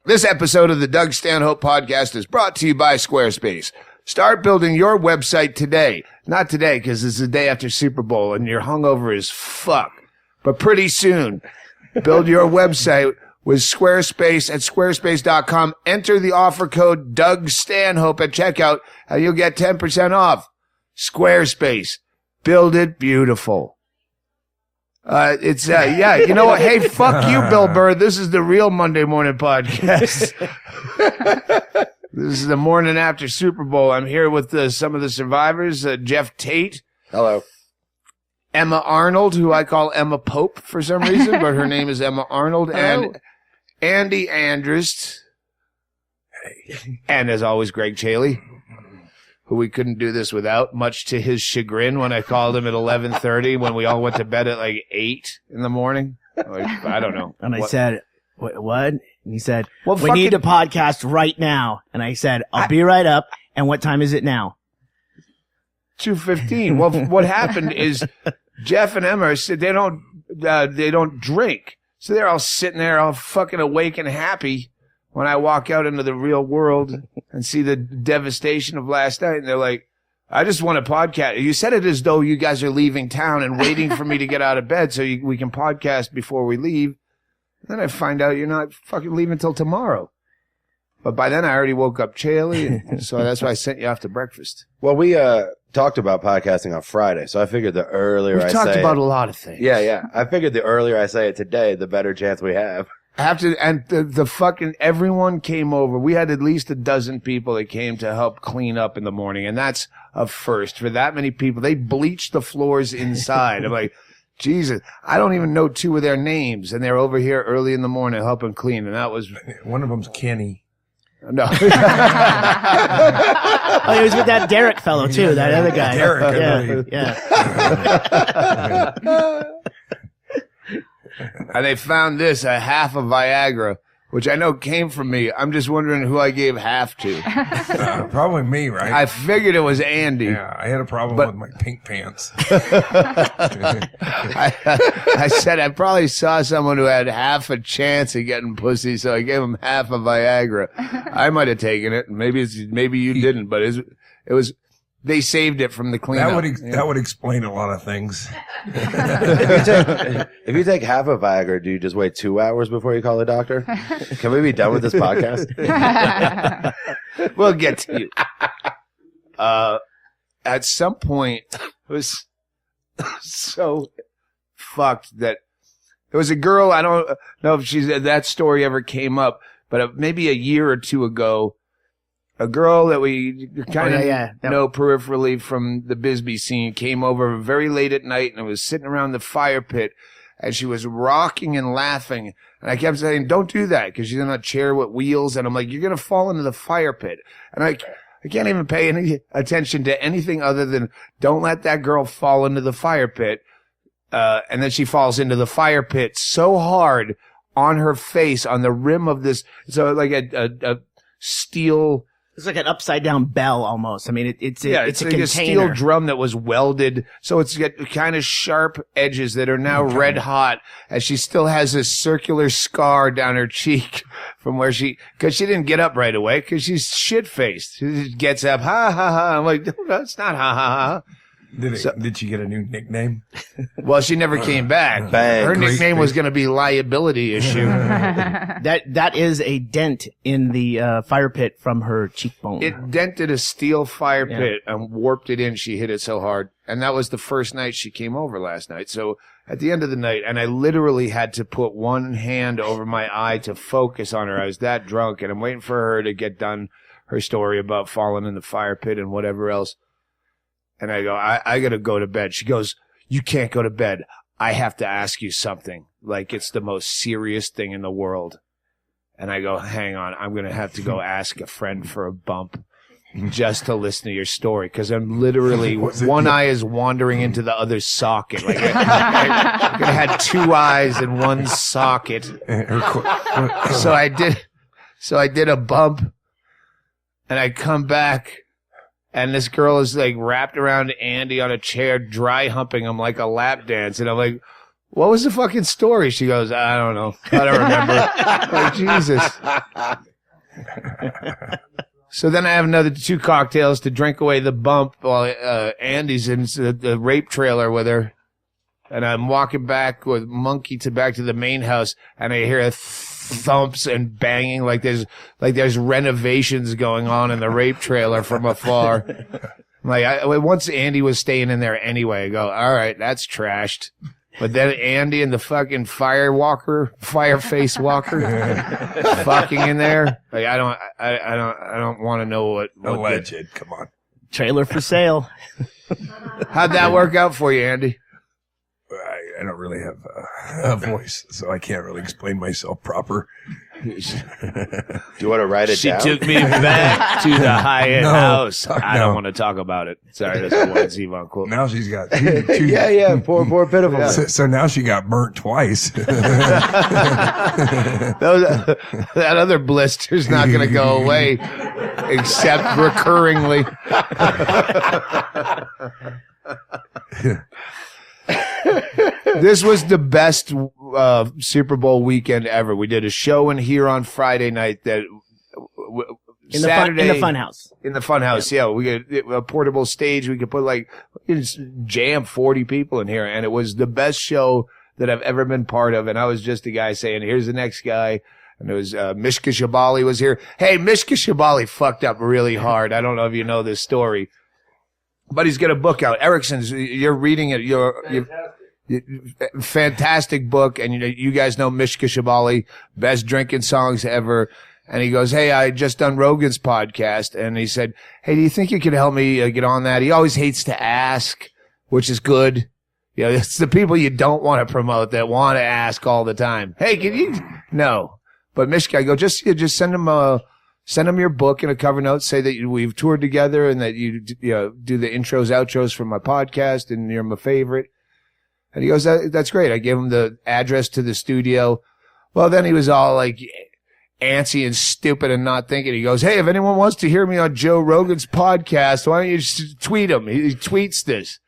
This episode of the Doug Stanhope Podcast is brought to you by Squarespace. Start building your website today. Not today, because it's the day after Super Bowl and you're hungover as fuck. But pretty soon, build your website with Squarespace at squarespace.com. Enter the offer code Doug Stanhope at checkout and you'll get 10% off. Squarespace. Build it beautiful. Yeah, you know what? Hey, fuck you, Bill Burr. This is the real Monday morning podcast. This is the morning after Super Bowl. I'm here with some of the survivors, Jeff Tate. Hello. Emma Arnold, who I call Emma Pope for some reason, but her name is Emma Arnold. And Andy Andrist. And as always, Ggreg Chaille, who we couldn't do this without, much to his chagrin when I called him at 11:30 when we all went to bed at like 8 in the morning. Like, I don't know. And I said, what? And he said, well, we need a podcast right now. And I said, I'll be right up. And what time is it now? 2:15. Well, what happened is Jeff and Emma said they don't drink. So they're all sitting there all fucking awake and happy when I walk out into the real world and see the devastation of last night. And they're like, I just want a podcast. You said it as though you guys are leaving town and waiting for me to get out of bed so we can podcast before we leave. And then I find out you're not fucking leaving until tomorrow. But by then I already woke up Chaille, so that's why I sent you off to breakfast. Well, we talked about podcasting on Friday, so I figured the earlier We've talked about a lot of things. Yeah. I figured the earlier I say it today, the better chance we have. And the fucking, everyone came over. We had at least a dozen people that came to help clean up in the morning. And that's a first for that many people. They bleached the floors inside. I'm like, Jesus, I don't even know two of their names. And they're over here early in the morning helping clean. And that was. One of them's Kenny. No. Oh, he was with that Derek fellow too, that other guy. Derek, yeah. And they found this, a half of Viagra, which I know came from me. I'm just wondering who I gave half to. Probably me, right? I figured it was Andy. Yeah, I had a problem with my pink pants. I said I probably saw someone who had half a chance of getting pussy, so I gave him half of Viagra. I might have taken it. Maybe you didn't, but it was. They saved it from the cleanup. That would explain a lot of things. If you take half of Viagra, do you just wait 2 hours before you call a doctor? Can we be done with this podcast? We'll get to you. At some point, it was so fucked that there was a girl, I don't know if that story ever came up, but maybe a year or two ago, a girl that we kind of know peripherally from the Bisbee scene came over very late at night and was sitting around the fire pit and she was rocking and laughing. And I kept saying, don't do that because she's in a chair with wheels. And I'm like, you're going to fall into the fire pit. And I can't even pay any attention to anything other than don't let that girl fall into the fire pit. And then she falls into the fire pit so hard on her face on the rim of this. So like a steel. It's like an upside down bell almost. I mean, it's a like container. A steel drum that was welded. So it's got kind of sharp edges that are now red hot as she still has this circular scar down her cheek from where cause she didn't get up right away cause she's shit faced. She just gets up, ha ha ha. I'm like, no, it's not ha ha ha. Did she get a new nickname? Well, she never came back. Bang. Her nickname was going to be Liability Issue. That is a dent in the fire pit from her cheekbone. It dented a steel fire pit and warped it in. She hit it so hard. And that was the first night she came over last night. So at the end of the night, and I literally had to put one hand over my eye to focus on her. I was that drunk, and I'm waiting for her to get done her story about falling in the fire pit and whatever else. And I go, I got to go to bed. She goes, you can't go to bed. I have to ask you something. Like it's the most serious thing in the world. And I go, hang on. I'm going to have to go ask a friend for a bump just to listen to your story. Cause I'm literally, one eye is wandering into the other socket. Like I had two eyes in one socket. So I did a bump and I come back. And this girl is like wrapped around Andy on a chair, dry humping him like a lap dance. And I'm like, what was the fucking story? She goes, I don't know. I don't remember. Like, Jesus. So then I have another 2 cocktails to drink away the bump while Andy's in the rape trailer with her. And I'm walking back with Monkey back to the main house, and I hear thumps and banging like there's renovations going on in the rape trailer from afar. Once Andy was staying in there anyway, I go, all right, that's trashed. But then Andy and the fucking fireface walker, fucking in there. Like I don't want to know what Alleged. Come on. Trailer for sale. How'd that work out for you, Andy? I don't really have a voice, so I can't really explain myself proper. Do you want to write it down? She took me back to the Hyatt house. I don't want to talk about it. Sorry, that's a one Zevon quote. Now she's got two. Yeah. Poor pitiful. Yeah. So now she got burnt twice. That other blister's not going to go away, except recurringly. This was the best Super Bowl weekend ever. We did a show in here on Friday night that In the Funhouse. In the Funhouse, yeah. We got a portable stage. We could put jam 40 people in here, and it was the best show that I've ever been part of. And I was just a guy saying, "Here's the next guy." And it was Mishka Shubaly was here. Hey, Mishka Shubaly fucked up really hard. I don't know if you know this story. But he's got a book out. Erickson's, you're reading it. Fantastic book. And you guys know Mishka Shubaly, best drinking songs ever. And he goes, hey, I just done Rogan's podcast. And he said, hey, do you think you could help me get on that? He always hates to ask, which is good. It's the people you don't want to promote that want to ask all the time. Hey, can you? No. But Mishka, I go, just send him send him your book and a cover note. Say that we've toured together and that you do the intros, outros for my podcast and you're my favorite. And he goes, that's great. I gave him the address to the studio. Well, then he was all like antsy and stupid and not thinking. He goes, hey, if anyone wants to hear me on Joe Rogan's podcast, why don't you just tweet him? He tweets this.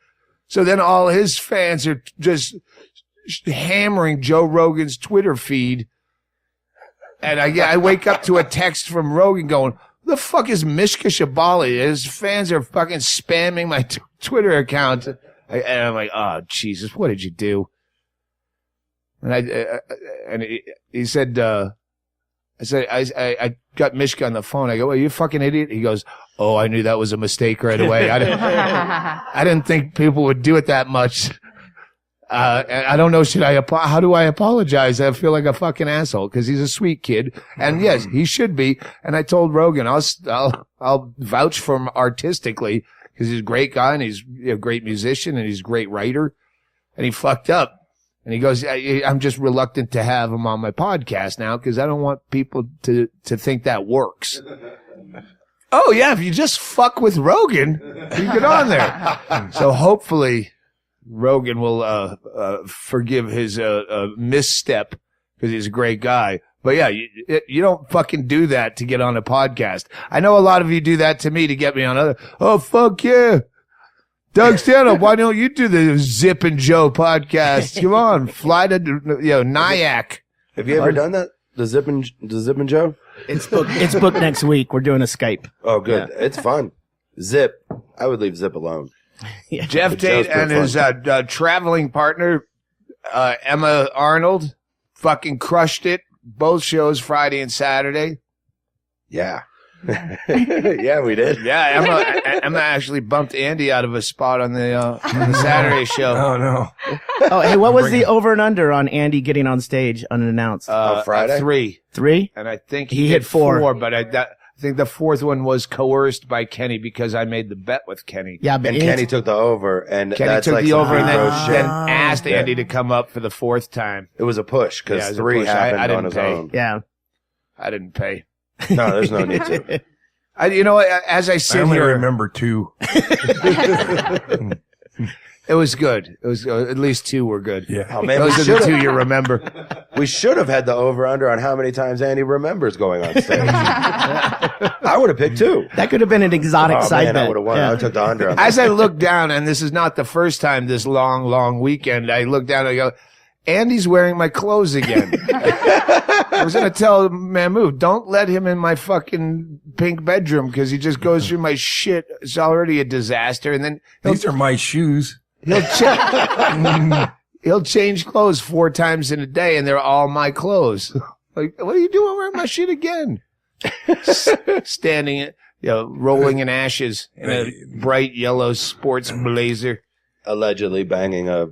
So then all his fans are just hammering Joe Rogan's Twitter feed. And I wake up to a text from Rogan going, who the fuck is Mishka Shubaly? His fans are fucking spamming my Twitter account. And I'm like, oh, Jesus, what did you do? And he said, I got Mishka on the phone. I go, well, you fucking idiot. He goes, oh, I knew that was a mistake right away. I didn't think people would do it that much. I don't know. How do I apologize? I feel like a fucking asshole because he's a sweet kid. And yes, he should be. And I told Rogan, I'll vouch for him artistically because he's a great guy and he's a great musician and he's a great writer. And he fucked up. And he goes, I'm just reluctant to have him on my podcast now because I don't want people to think that works. Oh yeah. If you just fuck with Rogan, you get on there. So hopefully Rogan will forgive his misstep because he's a great guy. But yeah, you don't fucking do that to get on a podcast. I know a lot of you do that to me to get me on other. Oh, fuck yeah. Doug Stanhope, why don't you do the Zip and Joe podcast? Come on, fly to Nyack. Have you ever done that? The Zip and Joe? It's booked next week. We're doing a Skype. Oh, good. Yeah. It's fun. Zip. I would leave Zip alone. Yeah. Jeff Tate and his traveling partner, Emma Arnold, fucking crushed it. Both shows Friday and Saturday. Yeah. Yeah, we did. Yeah, Emma actually bumped Andy out of a spot on the Saturday show. Oh, no. Oh, hey, what was the over and under on Andy getting on stage unannounced? Friday? 3. 3? And I think he hit 4. But I think the 4th one was coerced by Kenny because I made the bet with Kenny. Yeah, but Kenny took the over, and Kenny that's took like the over and then asked Yeah. Andy to come up for the 4th time. It was a push because 3 happened I on his own. Yeah. I didn't pay. No, there's no need to. As I sit I only here, remember 2. it was good. It was at least 2 were good. Yeah. Oh man, Those are the 2 you remember. we should have had the over/under on how many times Andy remembers going on stage. I would have picked 2. That could have been an exotic side man, bet. I would have won. Yeah. I took the under. On As I look down, and this is not the first time this long weekend, I look down and I go, Andy's wearing my clothes again. I was going to tell Mahmood, don't let him in my fucking pink bedroom because he just goes through my shit. It's already a disaster. And then These are my shoes. He'll change clothes 4 times in a day, and they're all my clothes. Like, what are you doing wearing my shit again? Standing, rolling in ashes in a bright yellow sports blazer. Allegedly banging a...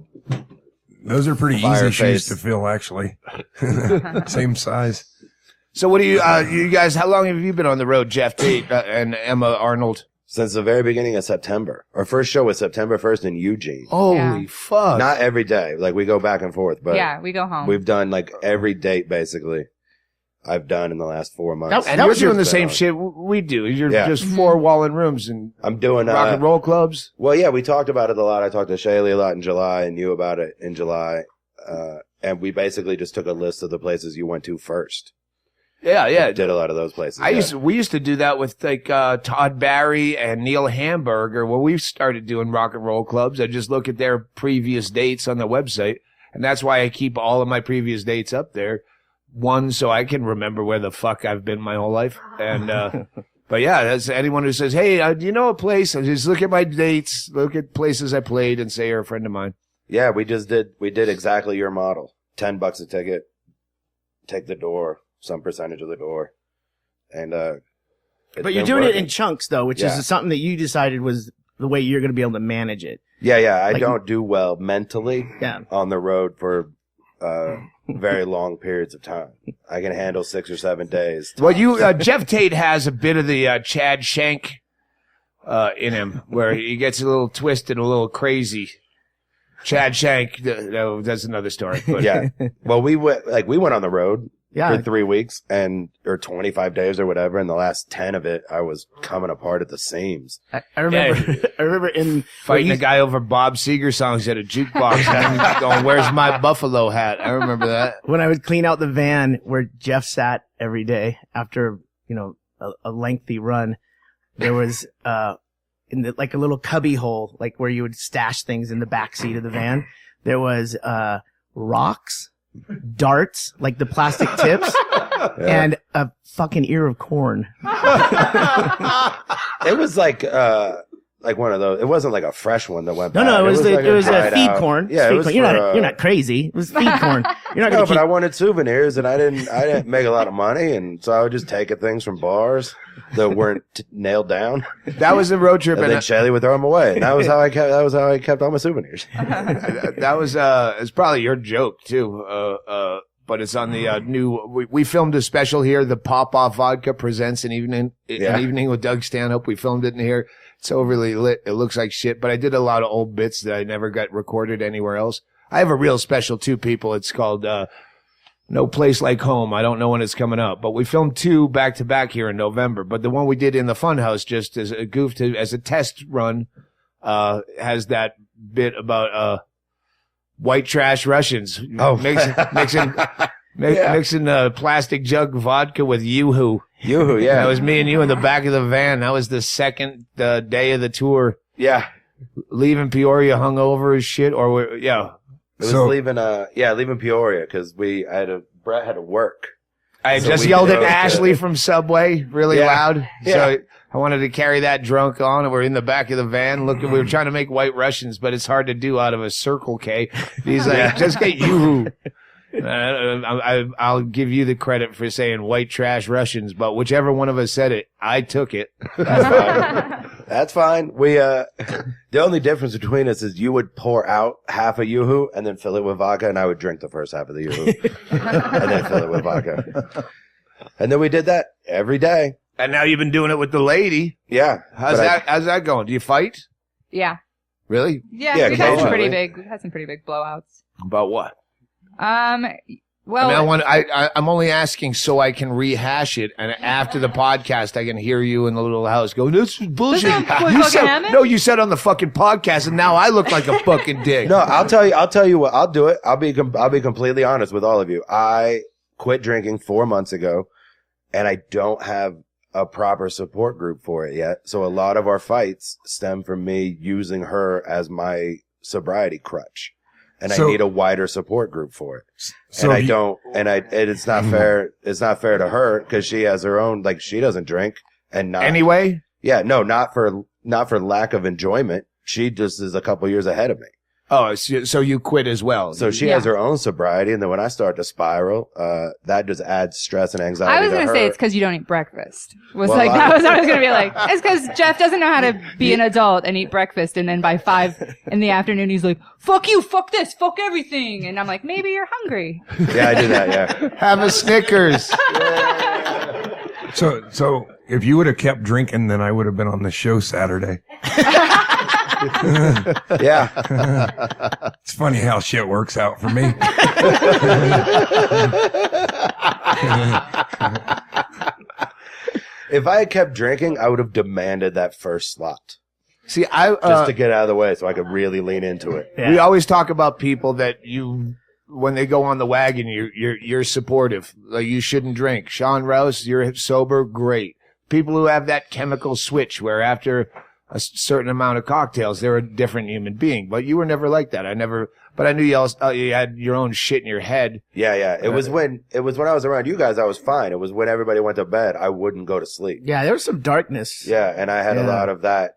Those are pretty Fire easy shoes face. to fill, actually. Same size. So what do you guys, how long have you been on the road, Jeff Tate and Emma Arnold? Since the very beginning of September. Our first show was September 1st in Eugene. Holy fuck. Not every day. Like, we go back and forth, but Yeah, we go home. we've done, like, every date, basically, I've done in the last 4 months. And you're doing the same shit we do. You're just 4-walling rooms and I'm doing rock and roll clubs. Well, yeah, we talked about it a lot. I talked to Chaille a lot in July and you about it in July. And we basically just took a list of the places you went to first. Yeah. We did a lot of those places. We used to do that with like Todd Barry and Neil Hamburger when we started doing rock and roll clubs. I just look at their previous dates on the website, and that's why I keep all of my previous dates up there. One, so I can remember where the fuck I've been my whole life. And but yeah, that's anyone who says, "Hey, do you know a place?" I just look at my dates, look at places I played, and say you're a friend of mine. Yeah, we did exactly your model. $10 a ticket, take the door, some percentage of the door, and But you're doing it in chunks, though, which is something that you decided was the way you're going to be able to manage it. Yeah. I don't do well mentally Yeah. on the road for very long periods of time. I can handle 6 or 7 days. Well, Jeff Tate has a bit of the Chad Shank in him, where he gets a little twisted, a little crazy. Chad Shank, that's another story. But. Yeah. Well, we went on the road Yeah. for 3 weeks or 25 days or whatever. And the last 10 of it, I was coming apart at the seams. I remember. I remember Fighting a guy over Bob Seger songs at a jukebox and then going, "Where's my buffalo hat?" I remember that. when I would clean out the van where Jeff sat every day after a lengthy run. There was in like a little cubby hole, like where you would stash things in the back seat of the van. There was rocks, darts, like the plastic tips, and a fucking ear of corn. It was like one of those. It wasn't like a fresh one that went bad. No, it was like it was dried feed out. corn. Yeah, Feed it was corn. You're not crazy. It was feed corn. You're not No, gonna but I wanted souvenirs, and I didn't make a lot of money, and so I would just take things from bars that weren't nailed down. That was a road trip, And then Chaille would throw them away. And that was how I kept all my souvenirs. that was it's probably your joke too. But it's on the new. We filmed a special here. The Pop Off Vodka presents an evening with Doug Stanhope. We filmed it in here. It's overly lit. It looks like shit. But I did a lot of old bits that I never got recorded anywhere else. I have a real special too, people. It's called No Place Like Home. I don't know when it's coming up, but we filmed 2 back to back here in November. But the one we did in the Funhouse, just as a goof as a test run, has that bit about white trash Russians. Oh, mixing plastic jug vodka with Yoo-hoo. Yoo-hoo, yeah. That was me and you in the back of the van. That was the second day of the tour. Yeah. Leaving Peoria hungover as shit, or It was leaving Peoria because Brett had to work. I So just we yelled at drove to- Ashley from Subway really loud. Yeah. So I wanted to carry that drunk on, and we're in the back of the van looking. We were trying to make White Russians, but it's hard to do out of a Circle K. He's like, just get Yoo-hoo. I'll give you the credit for saying white trash Russians, but whichever one of us said it, I took it. That's fine. We the only difference between us is you would pour out half a Yoo-hoo and then fill it with vodka, and I would drink the first half of the Yoo-hoo and then fill it with vodka. And then we did that every day. And now you've been doing it with the lady. Yeah. How's that going? Do you fight? Yeah. Really? Yeah, Yeah, we've had some occasionally. pretty big blowouts. About what? Well, I'm only asking so I can rehash it, and after the podcast, I can hear you in the little house go, "This is bullshit." You said on the fucking podcast, and now I look like a fucking dick. No, I'll tell you what. I'll do it. I'll be completely honest with all of you. I quit drinking 4 months ago, and I don't have a proper support group for it yet. So a lot of our fights stem from me using her as my sobriety crutch. and I need a wider support group for it. So and it's not fair. It's not fair to her because she has her own, like, she doesn't drink and not Anyway? Yeah, no, not for lack of enjoyment. She just is a couple years ahead of me. Oh, so you quit as well. So she has her own sobriety, and then when I start to spiral, that just adds stress and anxiety. I was going to say it's because you don't eat breakfast. That was I going to be like. It's because Jeff doesn't know how to be an adult and eat breakfast, and then by 5 in the afternoon he's like, "Fuck you, fuck this, fuck everything," and I'm like, maybe you're hungry. Yeah, I do that. Yeah. Have a Snickers. So if you would have kept drinking, then I would have been on the show Saturday. Yeah. It's funny how shit works out for me. If I had kept drinking, I would have demanded that first slot. See, Just to get out of the way so I could really lean into it. Yeah. we always talk about people that when they go on the wagon, you're supportive. Like, you shouldn't drink. Sean Rouse, you're sober, great. People who have that chemical switch where after a certain amount of cocktails, they're a different human being. But you were never like that. But I knew you had your own shit in your head. Yeah. It was when I was around you guys, I was fine. It was when everybody went to bed, I wouldn't go to sleep. Yeah, there was some darkness. Yeah, and I had a lot of that.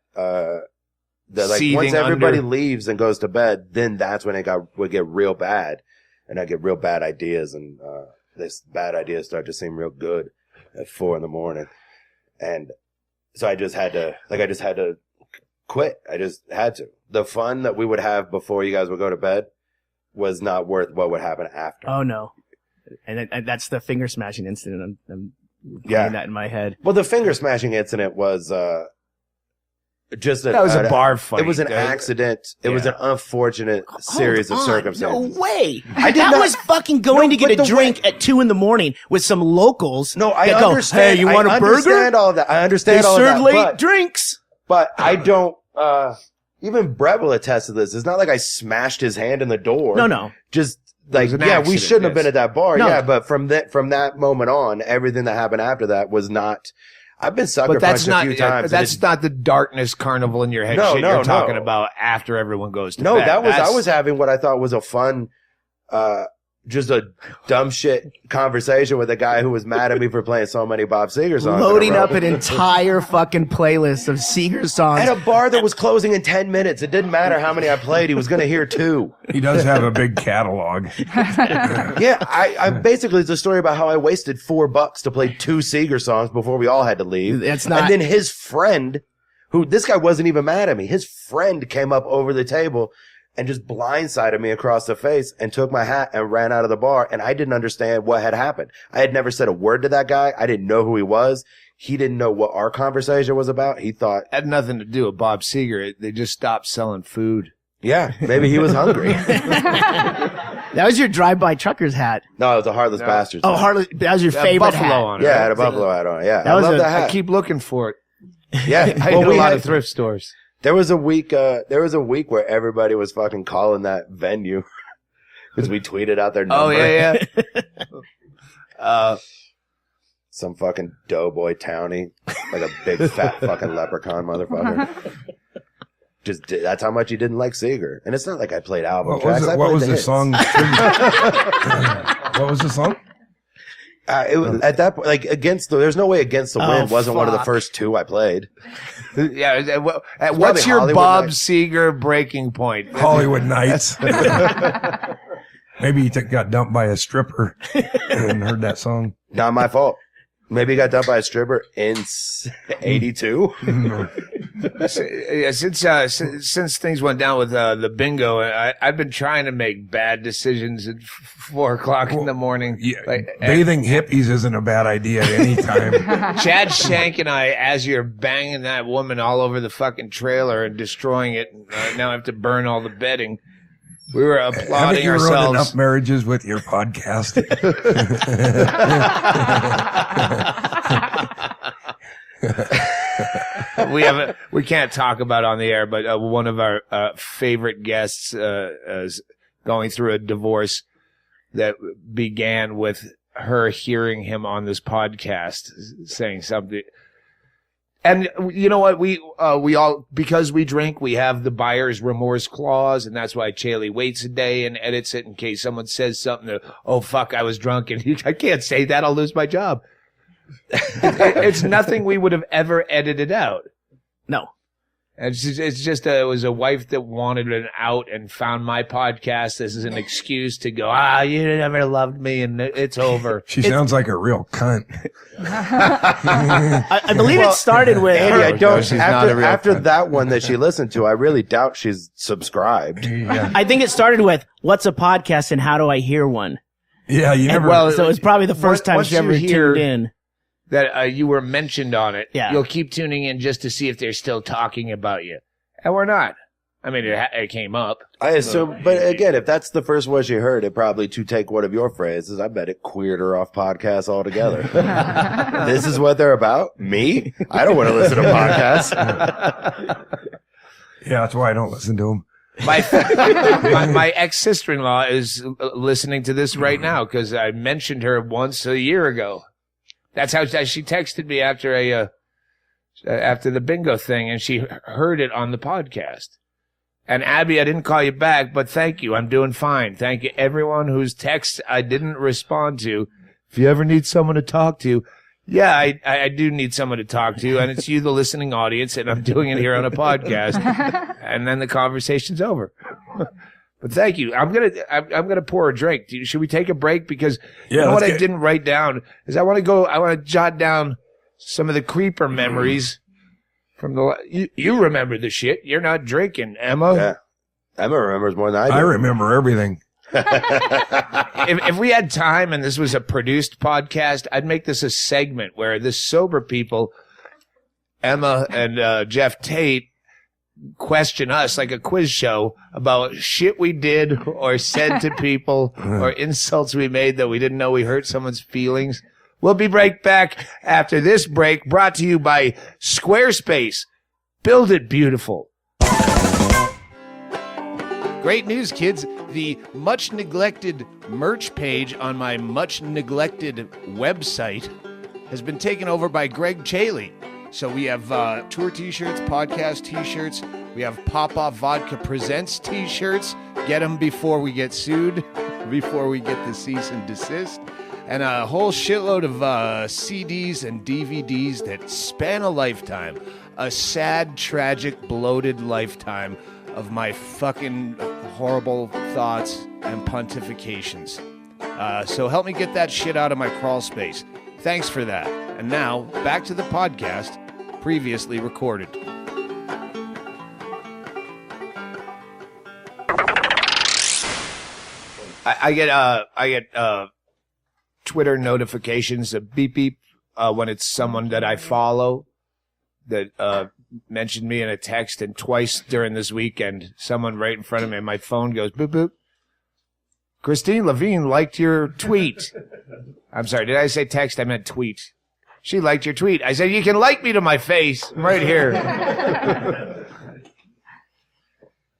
Seething once everybody under. leaves and goes to bed, then that's when would get real bad, and I get real bad ideas, and this bad ideas start to seem real good at 4 a.m. And so I just had to quit. I just had to. The fun that we would have before you guys would go to bed was not worth what would happen after. Oh no, and that's the finger smashing incident. I'm playing that in my head. Well, the finger smashing incident was just That was a bar fight. It was an accident. It was an unfortunate series of circumstances. No way. I did that not- was fucking going No, to get but a the drink at 2 a.m. with some locals. No, I that understand. Go, hey, you want a burger? I understand all that. I understand They all serve that. late drinks. But I don't. Even Brett will attest to this. It's not like I smashed his hand in the door. No. Just like, was an we accident, shouldn't have been at that bar. No. Yeah, but from that moment on, everything that happened after that was not. I've been sucker But that's punched not a few times. that's not the darkness carnival in your head No, shit no, you're talking no. about after everyone goes to No, bed. I was having what I thought was a fun, just a dumb shit conversation with a guy who was mad at me for playing so many Bob Seger songs. Loading in a row. up an entire fucking playlist of Seeger songs. At a bar that was closing in 10 minutes. It didn't matter how many I played. He was going to hear 2. He does have a big catalog. Yeah, I basically, it's a story about how I wasted $4 to play 2 Seeger songs before we all had to leave. That's not- And then his friend, this guy wasn't even mad at me. His friend came up over the table and just blindsided me across the face and took my hat and ran out of the bar. And I didn't understand what had happened. I had never said a word to that guy. I didn't know who he was. He didn't know what our conversation was about. He thought, had nothing to do with Bob Seger. They just stopped selling food. yeah, maybe he was hungry. That was your drive-by trucker's hat. No, it was a Heartless Bastards. Oh, hat. Harley, that was your Had favorite buffalo hat. on it. Yeah, right? I had a buffalo hat on. Yeah, That I was love a- that I hat. keep looking for it. Yeah, I well, know we a lot had- of thrift stores. There was a week where everybody was fucking calling that venue because we tweeted out their number. Oh yeah. Some fucking doughboy townie, like a big fat fucking leprechaun motherfucker. That's how much he didn't like Seeger. And it's not like I played album What was tracks. it? I What played was the hits. song? What was the song? It was, at that point, like there's no way Against the Wind wasn't one of the fuck. first 2 I played. Yeah. What's probably your Hollywood Bob Nights. Seger breaking point? Hollywood Nights. Maybe he got dumped by a stripper and heard that song. Not my fault. Maybe he got dumped by a stripper in 82. Since things went down with the bingo, I've been trying to make bad decisions at 4 o'clock in the morning. Yeah, Like, bathing hippies isn't a bad idea at any time. Chad Shank and I, as you're banging that woman all over the fucking trailer and destroying it, now I have to burn all the bedding. We were Haven't applauding you ruined ourselves. enough marriages with your podcast? We can't talk about on the air, but one of our favorite guests is going through a divorce that began with her hearing him on this podcast saying something. And you know what? We all, because we drink, we have the buyer's remorse clause, and that's why Chaille waits a day and edits it in case someone says something that, oh, fuck, I was drunk, and I can't say that, I'll lose my job. It's nothing we would have ever edited out. No. It's just it was a wife that wanted an out and found my podcast. This is an excuse to go, you never loved me, and it's over. She sounds like a real cunt. I believe it started with Andy, I don't. she's not a real After cunt. that one that she listened to, I really doubt she's subscribed. Yeah, I think it started with, what's a podcast and how do I hear one? yeah, you never. well, So it's probably the first time once she ever you hear- tuned in. That you were mentioned on it. Yeah. You'll keep tuning in just to see if they're still talking about you. And we're not. I mean, it came up. I assume, but again, if that's the first one she heard, it probably, to take one of your phrases, I bet it queered her off podcasts altogether. This is what they're about? Me? I don't want to listen to podcasts. Yeah, that's why I don't listen to them. My ex-sister-in-law is listening to this right now because I mentioned her once a year ago. That's how she texted me after the bingo thing, and she heard it on the podcast. And Abby, I didn't call you back, but thank you. I'm doing fine. Thank you, everyone whose text I didn't respond to. If you ever need someone to talk to, yeah, I do need someone to talk to, and it's you, the listening audience, and I'm doing it here on a podcast, and then the conversation's over. But thank you. I'm gonna pour a drink. Should we take a break? Because you know what I didn't write down is I want to jot down some of the creeper memories from you remember the shit. You're not drinking, Emma. Yeah. Emma remembers more than I do. I remember everything. If we had time and this was a produced podcast, I'd make this a segment where the sober people, Emma and Jeff Tate, question us like a quiz show about shit we did or said to people or insults we made that we didn't know we hurt someone's feelings. We'll be right back after this break, brought to you by Squarespace. Build it beautiful. Great news, kids. The much neglected merch page on my much neglected website has been taken over by Ggreg Chaille. So we have tour t-shirts, podcast t-shirts. We have Pop-Off Vodka Presents t-shirts. Get them before we get sued, before we get the cease and desist. And a whole shitload of CDs and DVDs that span a lifetime. A sad, tragic, bloated lifetime of my fucking horrible thoughts and pontifications. So help me get that shit out of my crawl space. Thanks for that. And now, back to the podcast, previously recorded. I get Twitter notifications, a beep beep, when it's someone that I follow that mentioned me in a text, and twice during this weekend, someone right in front of me, and my phone goes boop boop. Christine Levine liked your tweet. I'm sorry, did I say text? I meant tweet. She liked your tweet. I said, you can like me to my face. I'm right here.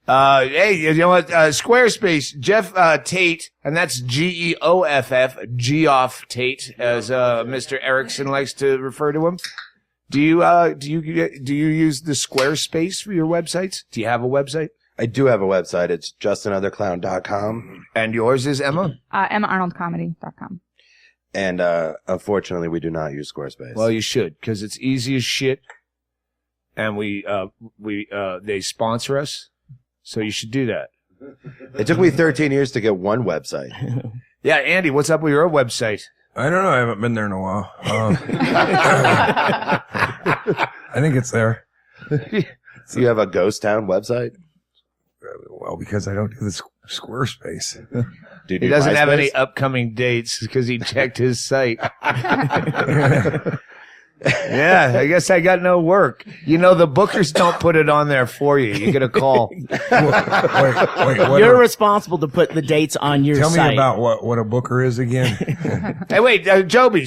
Hey, you know what? Squarespace, Jeff Tate, and that's Geoff, Geoff Tate, as Mr. Erickson likes to refer to him. Do you use the Squarespace for your websites? Do you have a website? I do have a website. It's justanotherclown.com. And yours is, Emma? EmmaArnoldComedy.com. And unfortunately, we do not use Squarespace. Well, you should, because it's easy as shit. And they sponsor us, so you should do that. It took me 13 years to get one website. Yeah, Andy, what's up with your website? I don't know. I haven't been there in a while. I think it's there. So you have a ghost town website? Well, because I don't do the Squarespace. Do you He do doesn't have MySpace? any upcoming dates because he checked his site. Yeah, I guess I got no work. You know, the bookers don't put it on there for you. You get a call. wait, what You're responsible to put the dates on your Tell site. me about what a booker is again. Hey, wait, Joby,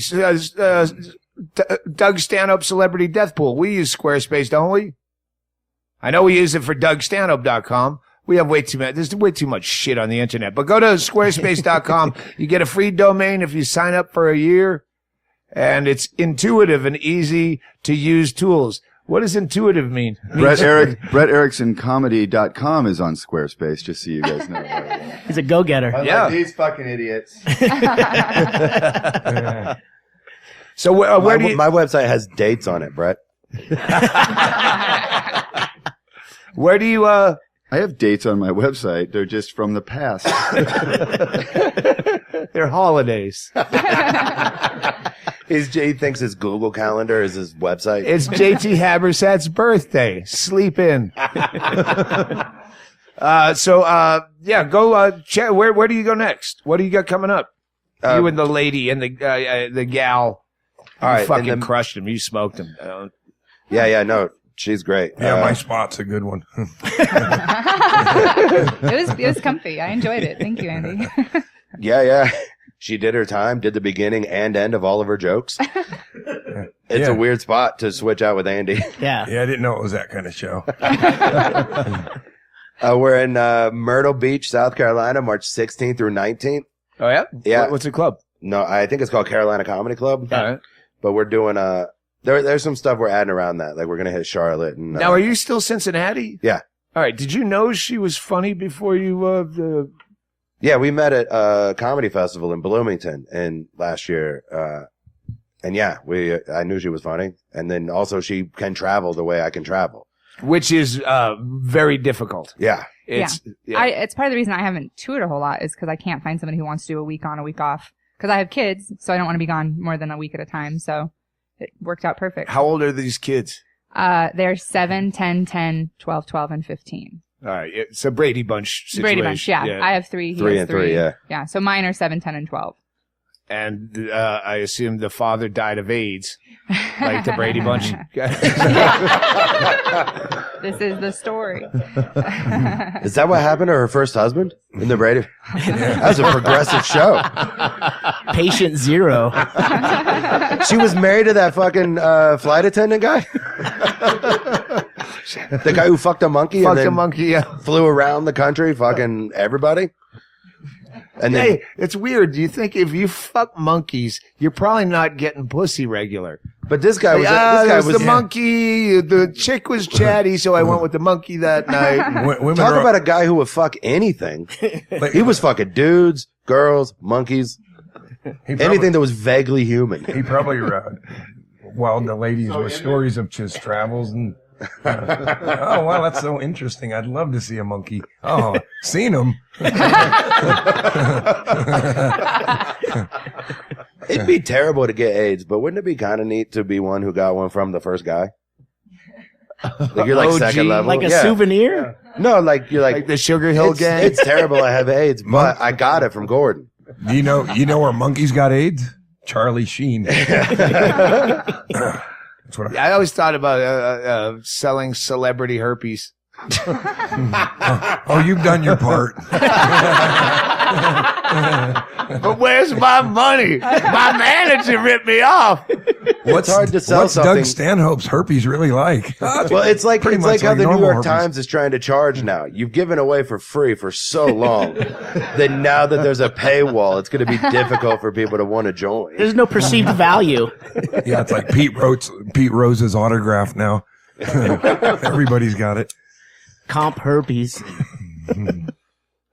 Doug Stanhope Celebrity Death Pool. We use Squarespace, don't we? I know we use it for DougStanhope.com. We have there's way too much shit on the internet. But go to Squarespace.com. You get a free domain if you sign up for a year. and it's intuitive and easy to use tools. What does intuitive mean? Brett Erickson Comedy.com is on Squarespace, just so you guys know. He's a go-getter. Yeah. These fucking idiots. So where do you... My website has dates on it, Brett. Where do you... I have dates on my website. They're just from the past. They're holidays. He thinks his Google Calendar is his website. It's JT Habersat's birthday. Sleep in. Go check. Where do you go next? What do you got coming up? You and the lady and the gal. All right, you fucking crushed him. You smoked him. No, she's great. Yeah, my spot's a good one. It was comfy. I enjoyed it. Thank you, Andy. Yeah. She did her time, did the beginning and end of all of her jokes. It's a weird spot to switch out with Andy. Yeah. Yeah, I didn't know it was that kind of show. We're in Myrtle Beach, South Carolina, March 16th through 19th. Oh, yeah? Yeah. What's the club? No, I think it's called Carolina Comedy Club. All right. But we're doing there's some stuff we're adding around that. Like we're gonna hit Charlotte and Now, are you still Cincinnati? Yeah. All right. Did you know she was funny before you Yeah, we met at a comedy festival in Bloomington last year. And yeah, I knew she was funny. And then also she can travel the way I can travel. which is very difficult. Yeah. It's part of the reason I haven't toured a whole lot is because I can't find somebody who wants to do a week on, a week off. Because I have kids, so I don't want to be gone more than a week at a time. So it worked out perfect. How old are these kids? They're 7, 10, 10, 12, 12, and 15. All right. It's a Brady Bunch situation. Brady Bunch, yeah. I have 3. He 3 has and 3, yeah. Yeah, so mine are 7, 10, and 12. And I assume the father died of AIDS, like the Brady Bunch. This is the story. Is that what happened to her first husband in the Brady? That was a progressive show. Patient 0. She was married to that fucking flight attendant guy. The guy who fucked a monkey Fucked and then a monkey, yeah. flew around the country fucking everybody. And then, Hey, it's weird. Do you think if you fuck monkeys, you're probably not getting pussy regular? but this guy was the monkey. The chick was chatty, so I went with the monkey that night. Women talk are, about a guy who would fuck anything. like, He was fucking dudes, girls, monkeys, anything that was vaguely human. He probably wowed the ladies with stories of his travels and. Oh wow, that's so interesting. I'd love to see a monkey. Oh, seen him. It'd be terrible to get AIDS, but wouldn't it be kind of neat to be one who got one from the first guy? Like you're like OG, second level, Like a Yeah. souvenir? No, like you're Like the Sugar Hill gang. It's terrible. I have AIDS, but I got it from Gordon. Do you know where monkeys got AIDS? Charlie Sheen. That's what I always thought about selling celebrity herpes. Oh, you've done your part. But where's my money? My manager ripped me off. What's hard to sell what's something. Doug Stanhope's herpes really like? Well, it's like Pretty much how the New normal York herpes. Times is trying to charge now. You've given away for free for so long that now that there's a paywall, it's going to be difficult for people to want to join. There's no perceived value. Yeah, it's like Pete Rose's autograph now. Everybody's got it. Comp herpes.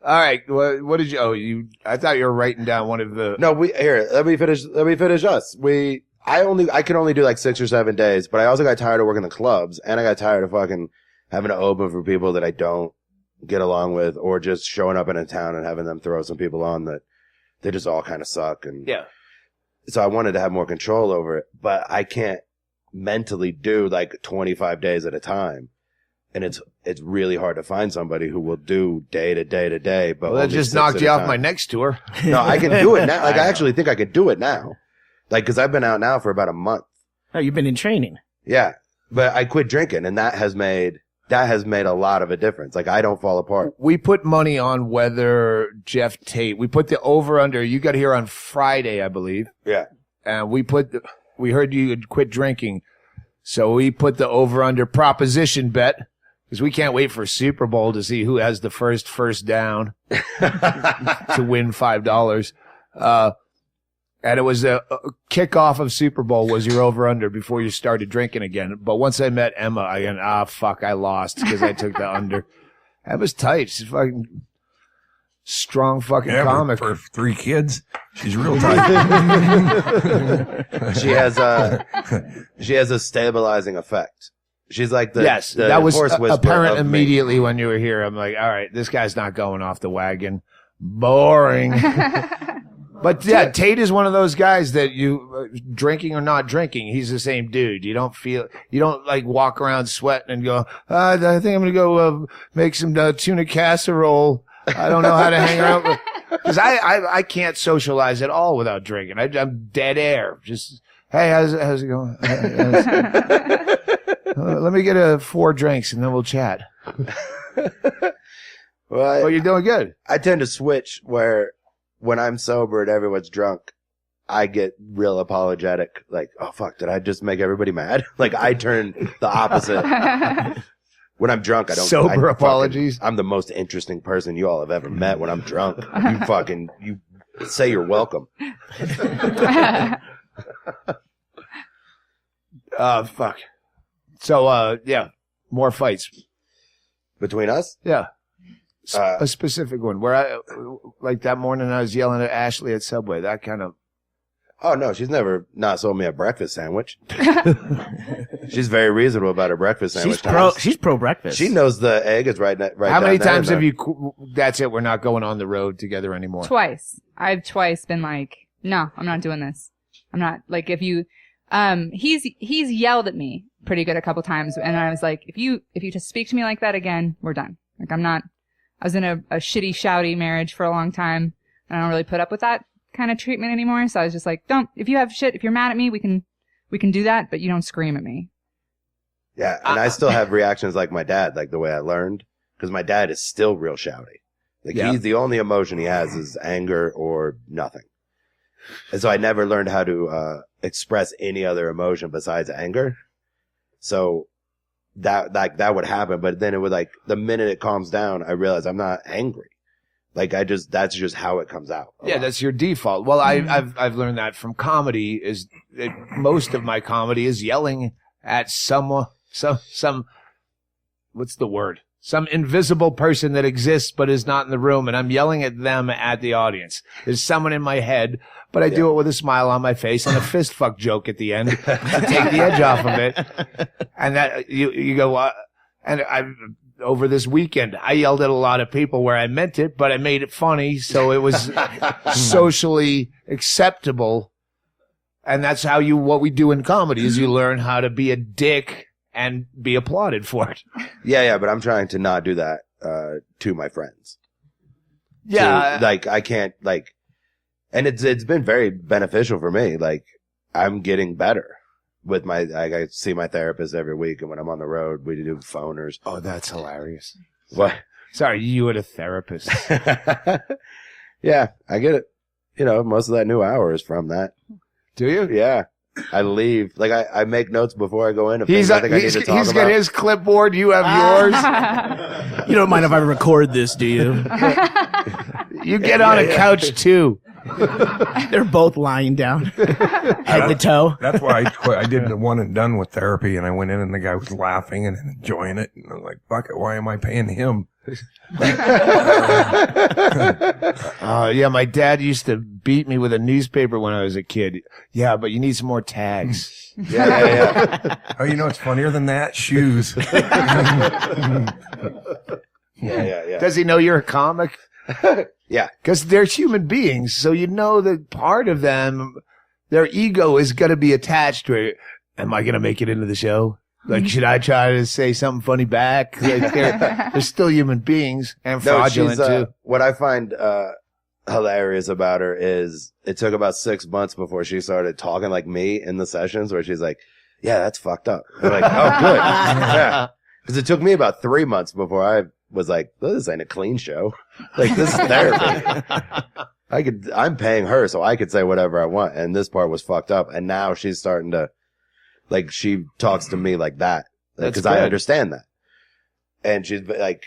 All right. What did you? Oh, I thought you were writing down one of the. No, let me finish us. I could only do like 6 or 7 days, but I also got tired of working the clubs and I got tired of fucking having to open for people that I don't get along with or just showing up in a town and having them throw some people on that they just all kind of suck. And Yeah. so I wanted to have more control over it, but I can't mentally do like 25 days at a time. And it's really hard to find somebody who will do day to day to day. But Well, that only just 6 knocked at you a off time. my next tour. No, I can do it now. Like I actually think I could do it now. Like, cause I've been out now for about a month. Oh, you've been in training. Yeah. But I quit drinking and that has made a lot of a difference. Like I don't fall apart. We put money on whether Jeff Tate. We put the over under. You got here on Friday, I believe. Yeah. And we heard you had quit drinking, so we put the over under proposition bet because we can't wait for Super Bowl to see who has the first down to win $5. And it was a kickoff of Super Bowl was your over-under before you started drinking again. But once I met Emma, I went, fuck, I lost because I took the under. Emma's tight. She's fucking strong fucking comic. For 3 kids, she's real tight. She has a stabilizing effect. She's like the that was horse whisperer apparent of me. immediately when you were here. I'm like, all right, this guy's not going off the wagon. Boring. But yeah, Tate is one of those guys that you, drinking or not drinking, he's the same dude. You don't like walk around sweating and go, I think I'm going to go make some tuna casserole. I don't know how to hang out with, because I can't socialize at all without drinking. I'm dead air. Just, hey, how's it going? Let me get 4 drinks and then we'll chat. Well, you're doing good. I tend to switch where when I'm sober and everyone's drunk, I get real apologetic. Like, oh, fuck, did I just make everybody mad? Like, I turn the opposite. When I'm drunk, I don't. Sober apologies. I'm the most interesting person you all have ever met when I'm drunk. You say you're welcome. Fuck. So, yeah, more fights. Between us? Yeah. A specific one where like that morning I was yelling at Ashley at Subway, that kind of. Oh, no, she's never not sold me a breakfast sandwich. She's very reasonable about her breakfast sandwich. She's pro breakfast. She knows the egg is right. How many times have you, that's it, we're not going on the road together anymore? Twice. I've twice been like, no, I'm not doing this. I'm not, like, if you, he's yelled at me pretty good a couple times, and I was like, if you just speak to me like that again, we're done. Like, I was in a shitty, shouty marriage for a long time, and I don't really put up with that kind of treatment anymore. So I was just like, if you're mad at me, we can do that, but you don't scream at me. Yeah. And I still have reactions like my dad, like the way I learned, because my dad is still real shouty. Like he's the only emotion he has is anger or nothing. And so I never learned how to, express any other emotion besides anger. So that would happen. But then it would, like, the minute it calms down, I realize I'm not angry. Like, that's just how it comes out. Yeah, that's your default. Well, I've learned that from comedy is that most of my comedy is yelling at some, what's the word? Some invisible person that exists but is not in the room, and I'm yelling at them at the audience. There's someone in my head, but I do it with a smile on my face and a fist fuck joke at the end to take the edge off of it. And that you go, and over this weekend, I yelled at a lot of people where I meant it, but I made it funny, so it was socially acceptable. And that's how what we do in comedy is you learn how to be a dick and be applauded for it. Yeah, but I'm trying to not do that to my friends. Yeah. So, like, I can't, like, and it's been very beneficial for me. Like, I'm getting better with I see my therapist every week, and when I'm on the road, we do phoners. Oh, that's hilarious. What? Sorry, you and a therapist. Yeah, I get it. You know, most of that new hour is from that. Do you? Yeah. I leave. Like, I make notes before I go in. I think I need to talk he's about. got his clipboard. You have yours. You don't mind if I record this, do you? You get on a couch, too. They're both lying down, head to toe. That's why I quit. I did the one and done with therapy, and I went in, and the guy was laughing and enjoying it. And I'm like, "Fuck it, why am I paying him?" Yeah, my dad used to beat me with a newspaper when I was a kid. Yeah, but you need some more tags. Yeah. Oh, you know what's funnier than that? Shoes. Yeah. Does he know you're a comic? Yeah. Because they're human beings, so you know that part of them, their ego is going to be attached to it. Am I going to make it into the show? Like, should I try to say something funny back? Like, they're still human beings and fraudulent, too. What I find hilarious about her is it took about 6 months before she started talking like me in the sessions where she's like, yeah, that's fucked up. I'm like, oh, good. Yeah. Because it took me about 3 months before I was like, this ain't a clean show. Like, this is therapy. I'm paying her so I could say whatever I want. And this part was fucked up. And now she's starting to, like, she talks to me like that. Because I understand that. And she's like,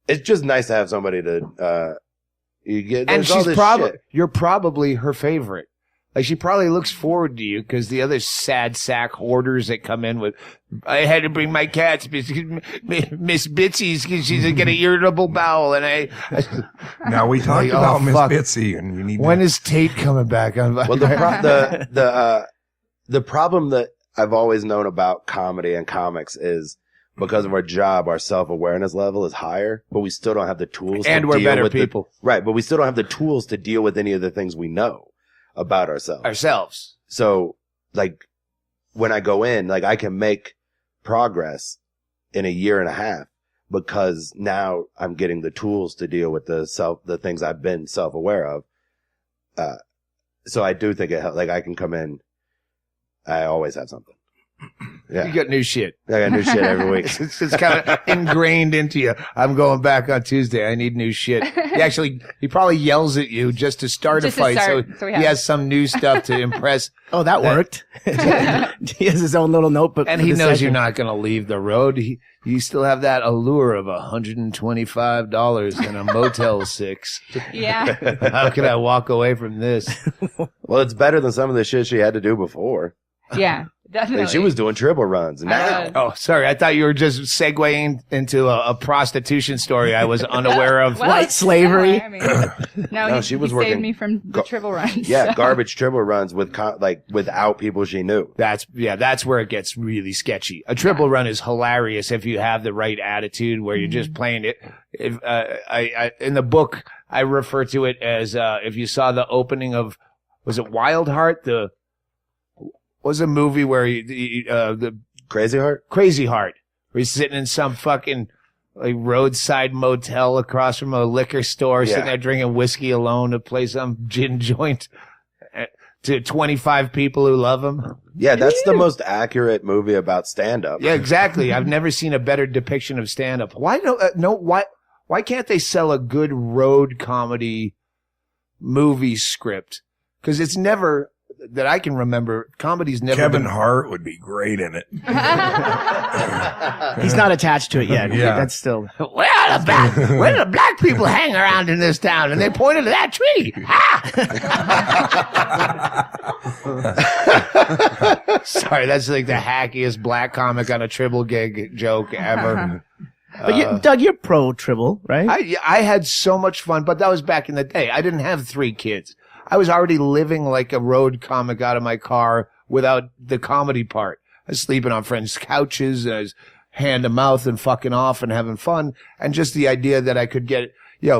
it's just nice to have somebody to, and you're probably her favorite. Like, she probably looks forward to you because the other sad sack hoarders that come in with, I had to bring my cats, Miss Bitsy's, because she's got an irritable bowel, and I Now, we talked Like, about Miss fuck. Bitsy, and you need when to... is Tate coming back? Well, the problem that I've always known about comedy and comics is because of our job, our self-awareness level is higher, but we still don't have the tools And to we're deal better with people. Right, but we still don't have the tools to deal with any of the things we know about ourselves. So, like, when I go in, like, I can make progress in a year and a half because now I'm getting the tools to deal with the things I've been self-aware of. So I do think it helps. Like, I can come in, I always have something. Yeah. You got new shit. I got new shit every week. It's kind of ingrained into you. I'm going back on Tuesday. I need new shit. He probably yells at you just to start Just a to fight, start, so so we he have- has some new stuff to impress. Oh, that worked. He has his own little notebook. And for he the knows session. you're not going to leave the road. You still have that allure of $125 in a Motel 6. Yeah. How can I walk away from this? Well, it's better than some of the shit she had to do before. Yeah. Definitely. Like, she was doing triple runs. And now, Oh, sorry. I thought you were just segueing into a prostitution story I was unaware of. Well, What, it's slavery? similar, I mean, no, she he was saved working- me from the triple runs. yeah, garbage triple runs without people she knew. That's where it gets really sketchy. A triple run is hilarious if you have the right attitude where you're just playing it. If, I in the book, I refer to it as, if you saw the opening of, was it Wild Heart? Was a movie where the Crazy Heart? Crazy Heart, where he's sitting in some fucking like roadside motel across from a liquor store, sitting there drinking whiskey alone to play some gin joint to 25 people who love him. Yeah, that's the most accurate movie about stand-up. Yeah, exactly. I've never seen a better depiction of stand-up. Why why can't they sell a good road comedy movie script? Because it's never, that I can remember, comedy's never Kevin been... Hart would be great in it. He's not attached to it yet. Yeah. That's still. Where do the black people hang around in this town? And they pointed to that tree. Sorry, that's like the hackiest black comic on a triple gig joke ever. But Doug, you're pro Tribble, right? I had so much fun, but that was back in the day. I didn't have 3 kids. I was already living like a road comic out of my car without the comedy part. I was sleeping on friends' couches, and I was hand to mouth and fucking off and having fun. And just the idea that I could get,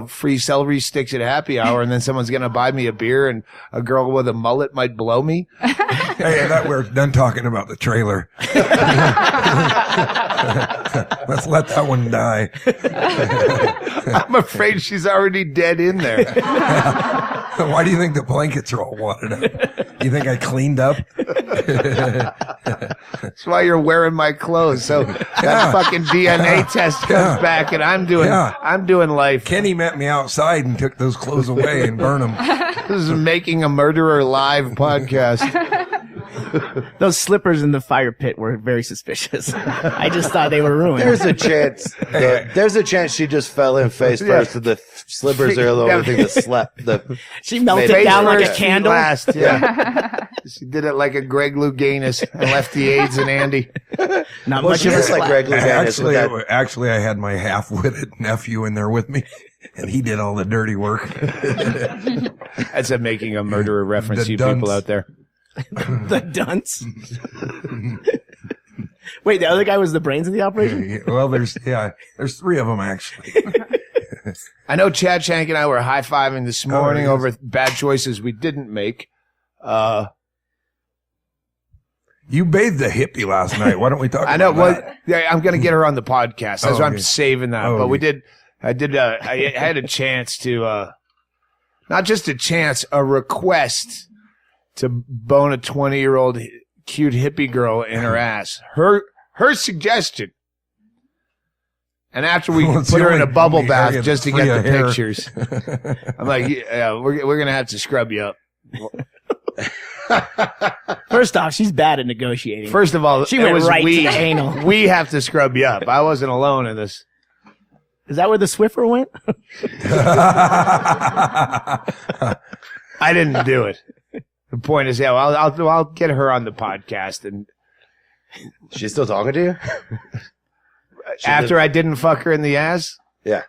free celery sticks at happy hour, and then someone's going to buy me a beer, and a girl with a mullet might blow me. Hey, that we're done talking about the trailer. Let's let that one die. I'm afraid she's already dead in there. Why do you think the blankets are all wadded up? You think I cleaned up? That's why you're wearing my clothes. So that fucking DNA test comes back, and I'm doing life. Kenny met me outside and took those clothes away and burned them. This is Making a Murderer live podcast. Those slippers in the fire pit were very suspicious. I just thought they were ruined. There's a chance. There's a chance she just fell in face first, and the slippers are the only thing that slept. She melted Face down like a first, candle. Last, yeah. She did it like a Ggreg Louganis and left the AIDS in Andy. Not Well, much she of a is like slap. Ggreg Louganis with that. Actually, I had my half-witted nephew in there with me, and he did all the dirty work. That's a Making a Murderer reference, The you dunce. people out there. The dunce. Wait, the other guy was the brains of the operation? Well, there's 3 of them actually. I know Chad Shank and I were high-fiving this morning yes. over bad choices we didn't make. You bathed the hippie last night. Why don't we talk? I know. about Well, yeah, I'm going to get her on the podcast. That's why I'm okay. saving that. Oh, but okay. I had a chance to, not just a chance, a request to bone a 20-year-old cute hippie girl in her ass. Her suggestion. And after we Well, it's put the her in a only bubble area bath that's just to free get of the hair. pictures, I'm like, yeah, we're going to have to scrub you up. First off, she's bad at negotiating. First of all, She it went was right to we. the anal. We have to scrub you up. I wasn't alone in this. Is that where the Swiffer went? I didn't do it. The point is, yeah, I'll get her on the podcast, and She's still talking to you? after I didn't fuck her in the ass. Yeah.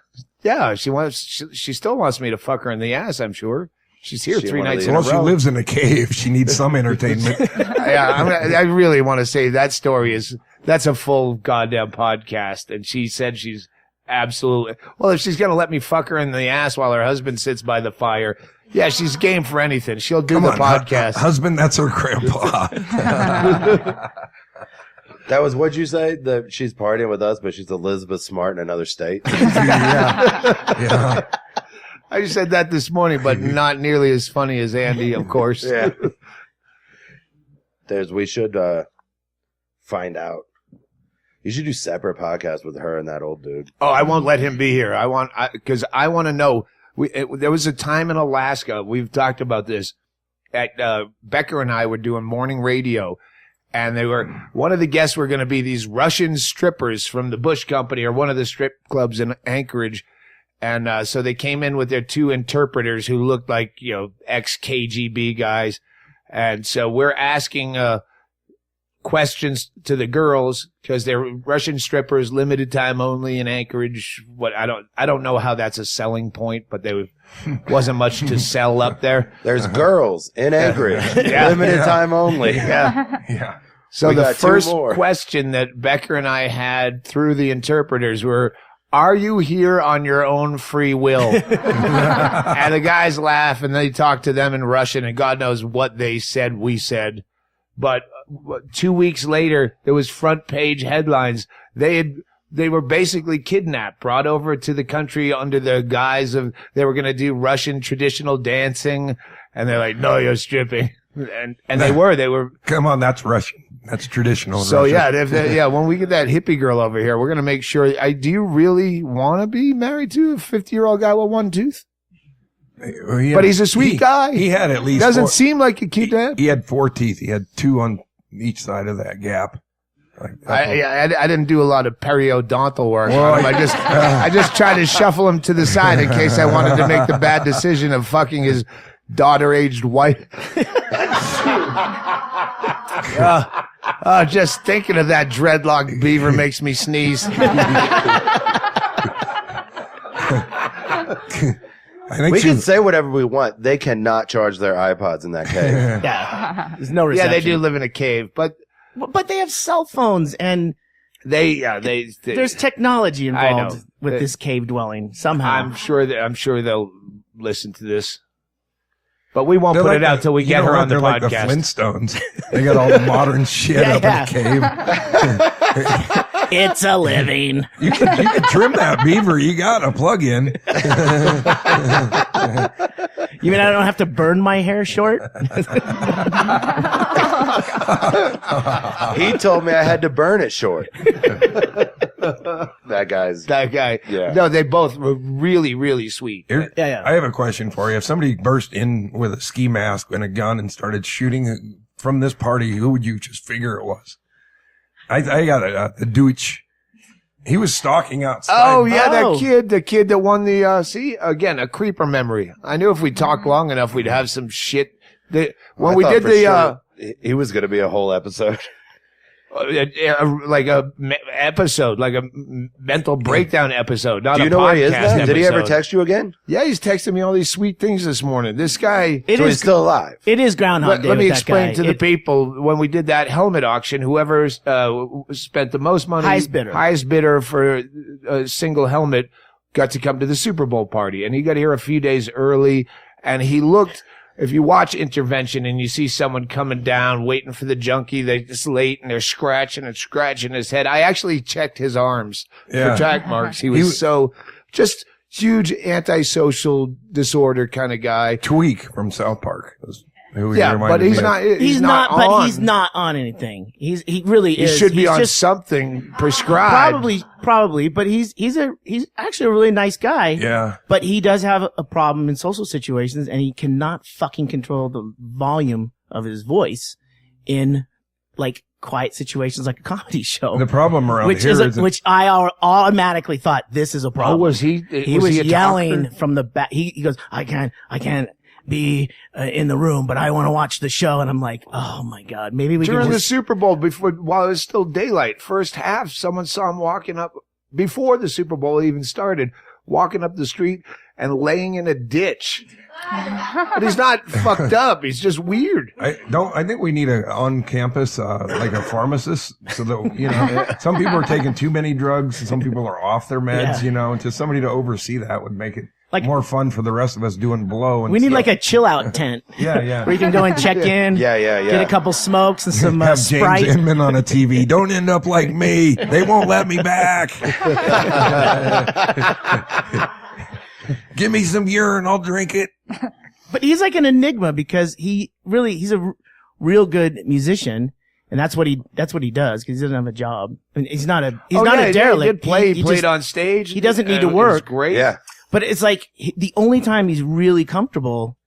Yeah, she still wants me to fuck her in the ass, I'm sure. She's here 3 nights in a row. Well, she lives in a cave. She needs some entertainment. Yeah, I really want to say that story that's a full goddamn podcast. And she said she's absolutely, well, if she's going to let me fuck her in the ass while her husband sits by the fire, yeah, she's game for anything. She'll do the podcast. Husband, that's her grandpa. That was, what'd you say? That she's partying with us, but she's Elizabeth Smart in another state? Yeah. I just said that this morning, but not nearly as funny as Andy, of course. Yeah. We should find out. You should do separate podcasts with her and that old dude. Oh, I won't let him be here. Because I want to know. There was a time in Alaska, we've talked about this, Becker and I were doing morning radio, and one of the guests were going to be these Russian strippers from the Bush Company or one of the strip clubs in Anchorage. And so they came in with their 2 interpreters who looked like, ex-KGB guys. And so we're asking questions to the girls because they're Russian strippers, limited time only in Anchorage. I don't know how that's a selling point, but wasn't much to sell up there. There's girls in Anchorage, limited time only. Yeah. So the first question that Becker and I had through the interpreters were, are you here on your own free will? And the guys laugh and they talk to them in Russian and God knows what they said, we said. But 2 weeks later, there was front page headlines. They were basically kidnapped, brought over to the country under the guise of they were going to do Russian traditional dancing. And they're like, no, you're stripping. And they were. Come on, that's Russian. That's traditional. So Russian. when we get that hippie girl over here, we're going to make sure. Do you really want to be married to a 50-year-old guy with 1 tooth? But he's a sweet guy. He had at least doesn't seem like a cute dad. He had 4 teeth. He had 2 on each side of that gap. I didn't do a lot of periodontal work on him. I just tried to shuffle him to the side in case I wanted to make the bad decision of fucking his daughter-aged wife. Just thinking of that dreadlock beaver makes me sneeze. We can say whatever we want. They cannot charge their iPods in that cave. Yeah. There's no reception. Yeah, they do live in a cave, but they have cell phones and there's technology involved with this cave dwelling somehow. I'm sure they'll listen to this. But we won't put it out till we get her on the podcast. Like the Flintstones. They got all the modern shit up in the cave. It's a living. You can trim that beaver. You got a plug-in. You mean I don't have to burn my hair short? He told me I had to burn it short. That guy. Yeah. No, they both were really, really sweet. Yeah. I have a question for you. If somebody burst in with a ski mask and a gun and started shooting from this party, who would you just figure it was? I got the Dooch. He was stalking outside. Oh, yeah, the kid that won the, see, again, a creeper memory. I knew if we talked long enough, we'd have some shit. When we did he was going to be a whole episode. Like a episode, like a mental breakdown episode, not a podcast. Do you know where he is now? Did he ever episode. text you again? Yeah, he's texting me all these sweet things this morning. This guy. He's still alive. It is Groundhog Day. Let me explain to the people, when we did that helmet auction, whoever spent the most money, highest bidder for a single helmet, got to come to the Super Bowl party. And he got here a few days early, and he looked. If you watch Intervention and you see someone coming down, waiting for the junkie, they're just late and they're scratching his head. I actually checked his arms for track marks. He was so just huge antisocial disorder kind of guy. Tweak from South Park. But he's not on anything. He really is. He should be on something prescribed. Probably, but he's actually a really nice guy. Yeah. But he does have a problem in social situations, and he cannot fucking control the volume of his voice in like quiet situations like a comedy show. The problem around which I automatically thought this is a problem. Oh, was he? He was yelling from the back. He goes, I can't. be in the room, but I want to watch the show. And I'm like, oh my God, maybe we During can the just... Super Bowl, while it was still daylight, first half, someone saw him walking up before the Super Bowl even started, walking up the street and laying in a ditch. But he's not fucked up. He's just weird. I think we need a on campus, like a pharmacist, so that, some people are taking too many drugs and some people are off their meds, and just somebody to oversee that would make it like more fun for the rest of us doing blow. And we need stuff. like a chill out tent. Yeah. Where you can go and check in. Yeah. Get a couple smokes and some Have Sprite. James Inman on a TV. Don't end up like me. They won't let me back. Give me some urine. I'll drink it. But he's like an enigma because he's a real good musician. And that's what he does because he doesn't have a job. And he's not a derelict. He played just, on stage. He doesn't need to It was work. great. Yeah. But it's like the only time he's really comfortable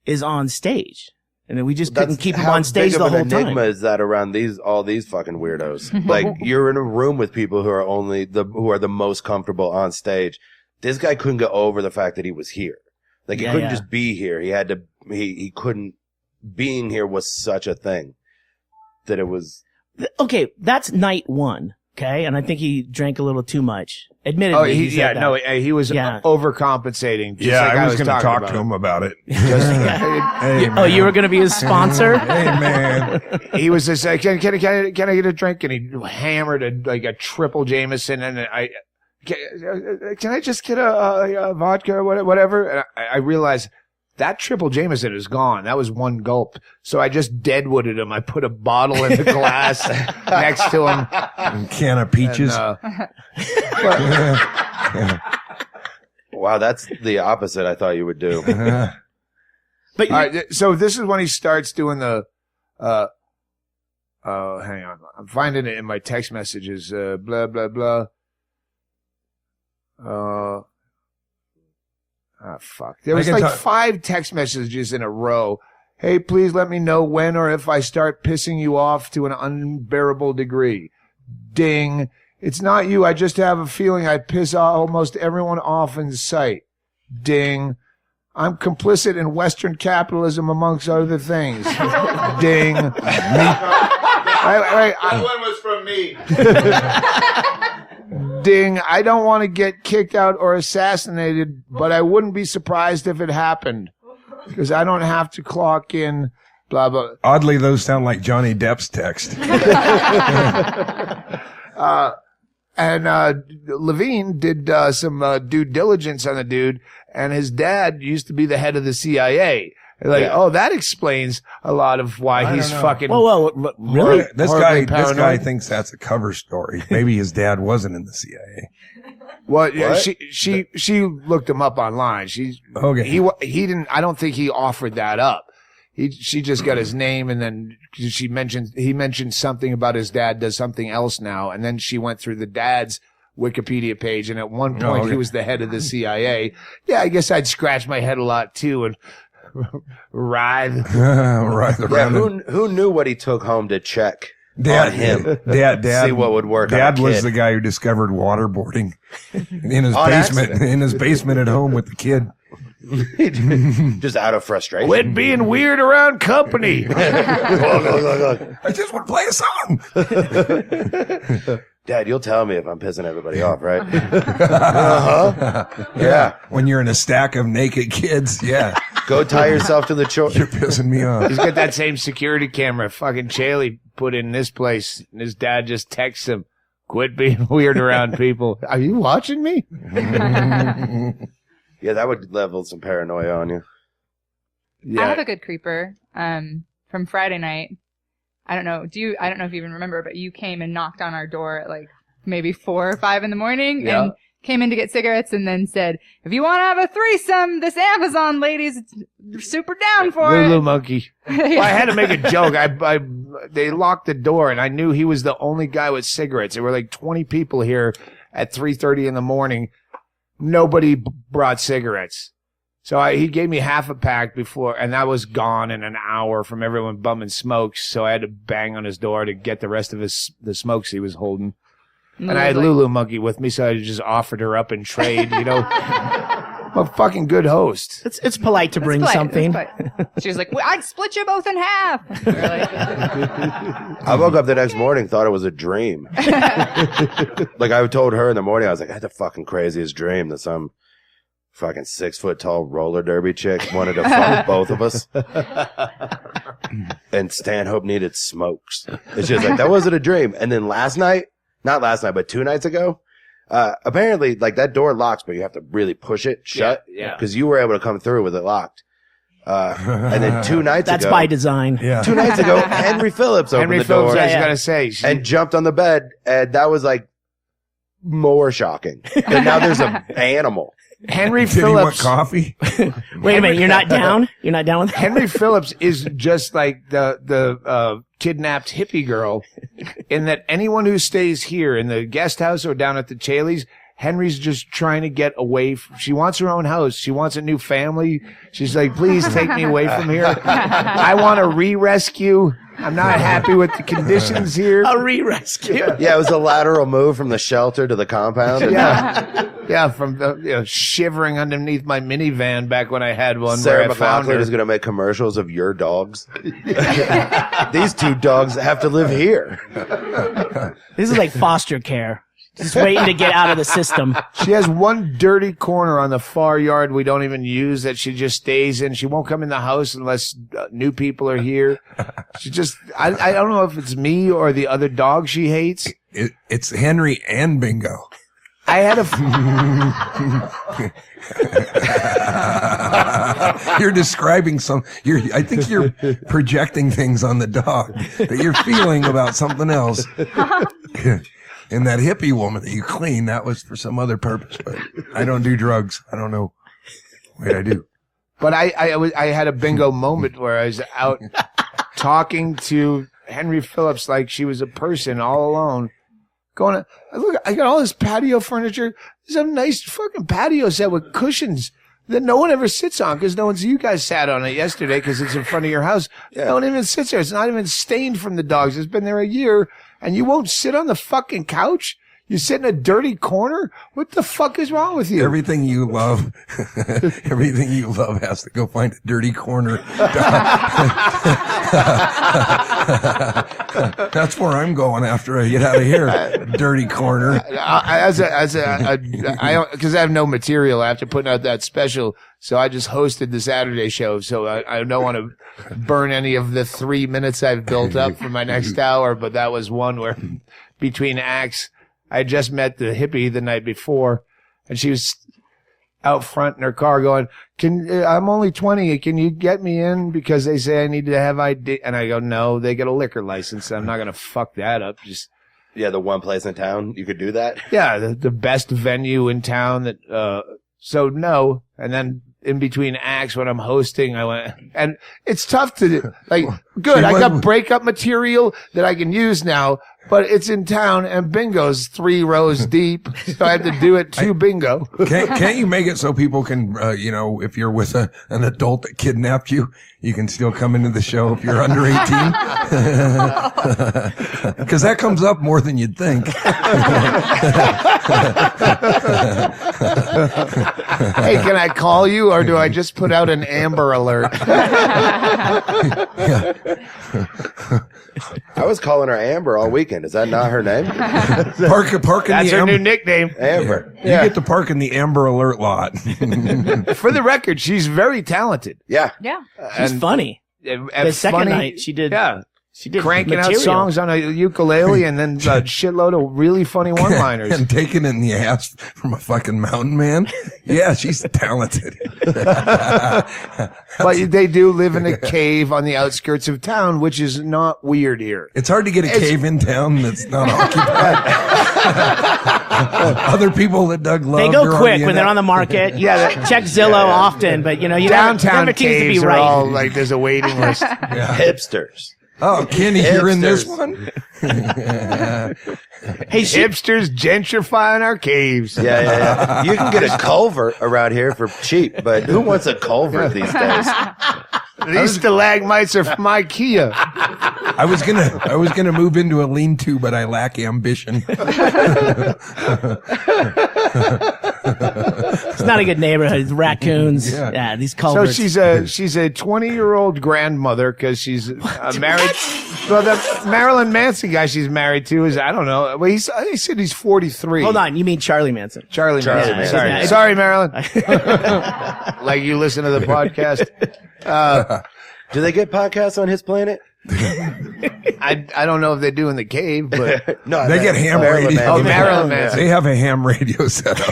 is on stage. And then we just couldn't keep him on stage the whole How big of an enigma time. is that around all these fucking weirdos? Like, you're in a room with people who are who are the most comfortable on stage. This guy couldn't get over the fact that he was here. Like, he couldn't just be here. He had to, he couldn't, being here was such a thing that it was. Okay, that's night one. Okay, and I think he drank a little too much. Admittedly, he was overcompensating. Just like I was going to talk about to him about it. You were going to be his sponsor? Hey, man. He was just like, can I get a drink? And he hammered a triple Jameson, and can I just get a vodka or whatever? And I realized that triple Jameson is gone. That was one gulp. So I just deadwooded him. I put a bottle in the glass next to him. A can of peaches. Wow, that's the opposite I thought you would do. But all right, so this is when he starts doing the hang on. I'm finding it in my text messages. Blah, blah, blah. Fuck. There was like 5 text messages in a row. Hey, please let me know when or if I start pissing you off to an unbearable degree. Ding. It's not you. I just have a feeling I piss almost everyone off in sight. Ding. I'm complicit in Western capitalism amongst other things. Ding. That one was from me. Ding. I don't want to get kicked out or assassinated, but I wouldn't be surprised if it happened because I don't have to clock in, blah, blah. Oddly, those sound like Johnny Depp's text. And Levine did some due diligence on the dude, and his dad used to be the head of the CIA. Oh, that explains a lot of why he's fucking. Whoa, really? This guy thinks that's a cover story. Maybe his dad wasn't in the CIA. Well, yeah, she looked him up online. He didn't. I don't think he offered that up. She just got his name, and then he mentioned something about his dad does something else now, and then she went through the dad's Wikipedia page, and at one point he was the head of the CIA. Yeah, I guess I'd scratch my head a lot too and writhe around. Who knew what he took home to check on him? Dad, see what would work. Dad was the guy who discovered waterboarding in his basement. In his basement at home with the kid. Just out of frustration. Quit being weird around company. I just want to play a song. Dad, you'll tell me if I'm pissing everybody off, right? Yeah. When you're in a stack of naked kids, yeah. Go tie yourself to the chore. You're pissing me off. He's got that same security camera fucking Chaille put in this place, and his dad just texts him, quit being weird around people. Are you watching me? Yeah, that would level some paranoia on you. Yeah. I have a good creeper from Friday night. I don't know if you even remember, but you came and knocked on our door at like maybe 4 or 5 in the morning and came in to get cigarettes and then said, if you want to have a threesome, this Amazon lady's super down for it. Lulu monkey. Well, I had to make a joke. They locked the door and I knew he was the only guy with cigarettes. There were like 20 people here at 3:30 in the morning. Nobody brought cigarettes. So he gave me half a pack before, and that was gone in an hour from everyone bumming smokes. So I had to bang on his door to get the rest of the smokes he was holding. And I had Lulu Monkey with me, so I just offered her up in trade, I'm a fucking good host. It's polite to bring polite, something. it's polite. She was like, well, I'd split you both in half. We were like, I woke up the next morning, thought it was a dream. Like I told her in the morning, I was like, I had the fucking craziest dream that some fucking 6 foot tall roller derby chick wanted to fuck both of us. And Stanhope needed smokes. It's just like, that wasn't a dream. And then not last night, but 2 nights ago, apparently like that door locks, but you have to really push it shut. Yeah. Cause you were able to come through with it locked. And then 2 nights That's ago. by design. Yeah. 2 nights ago, Henry Phillips opened the door I was Yeah. gonna say, and jumped on the bed, and that was like more shocking. And now there's an animal. Henry Did he want Phillips. coffee? Wait a minute, you're not down? You're not down with that? Henry Phillips is just like the kidnapped hippie girl, in that anyone who stays here in the guest house or down at the Chaille's, Henry's just trying to get away. She wants her own house. She wants a new family. She's like, please take me away from here. I want a re-rescue. I'm not happy with the conditions here. A re-rescue. Yeah, it was a lateral move from the shelter to the compound. Yeah, from the shivering underneath my minivan back when I had one. Sarah where I found McLachlan her. is going to make commercials of your dogs. These 2 dogs have to live here. This is like foster care. Just waiting to get out of the system. She has one dirty corner on the far yard we don't even use that she just stays in. She won't come in the house unless new people are here. She just, I don't know if it's me or the other dog she hates. It's Henry and Bingo. I had a, You're describing I think you're projecting things on the dog that you're feeling about something else. And that hippie woman that you clean, that was for some other purpose, but I don't do drugs. I don't know. Wait, I do. but I had a Bingo moment where I was out talking to Henry Phillips like she was a person all alone. Going, look, I got all this patio furniture. There's a nice fucking patio set with cushions that no one ever sits on because you guys sat on it yesterday because it's in front of your house. Yeah. No one even sits there. It's not even stained from the dogs. It's been there a year and you won't sit on the fucking couch? You sit in a dirty corner? What the fuck is wrong with you? Everything you love has to go find a dirty corner. That's where I'm going after I get out of here. Dirty corner. Because I have no material after putting out that special, so I just hosted the Saturday show. So I don't want to burn any of the 3 minutes I've built up for my next hour. But that was one where between acts, I just met the hippie the night before, and she was out front in her car going, I'm only 20. Can you get me in? Because they say I need to have ID. And I go, no, they get a liquor license. I'm not going to fuck that up. Just, Yeah, the one place in town you could do that. yeah, the best venue in town that, so no. And then in between acts when I'm hosting, I went, and it's tough to, like, good. I got breakup material that I can use now, but it's in town and Bingo's 3 rows deep. So I had to do it to Bingo. Can't you make it so people can, if you're with an adult that kidnapped you, you can still come into the show if you're under 18? Because that comes up more than you'd think. Hey, can I call you or do I just put out an Amber Alert? I was calling her Amber all weekend. Is that not her name? Park in That's the her new Amber. nickname. Amber. You get to park in the Amber Alert lot. For the record, she's very talented. Yeah. yeah. She's funny. And The second funny. night she did Cranking material. out songs on a ukulele and then a shitload of really funny one-liners. And taking in the ass from a fucking mountain man. Yeah, she's talented. But they do live in a cave on the outskirts of town, which is not weird here. It's hard to get a cave in town that's not occupied. Other people that Doug loves. They go quick when they're on the market. Yeah, Check Zillow often, but you downtown never seems to be caves are right. all like there's a waiting list. Hipsters. Oh, Kenny, you're in this Hipsters. one? Hey, Hipsters gentrifying our caves. Yeah. You can get a culvert around here for cheap, but who wants a culvert these days? These stalagmites are from IKEA. I was gonna move into a lean-to, but I lack ambition. It's not a good neighborhood. It's raccoons. Yeah, these So culverts. she's a 20-year-old grandmother because she's married. Well, the Marilyn Manson guy she's married to is, I don't know. Well, he said he's 43. Hold on, you mean Charlie Manson? Charlie Manson. Manson. Sorry. Yeah. Sorry, Marilyn. Like you listen to the podcast. Do they get podcasts on his planet? I don't know if they do in the cave, but No, They get ham radio. Manson. oh, Marilyn Manson. They have a ham radio set up.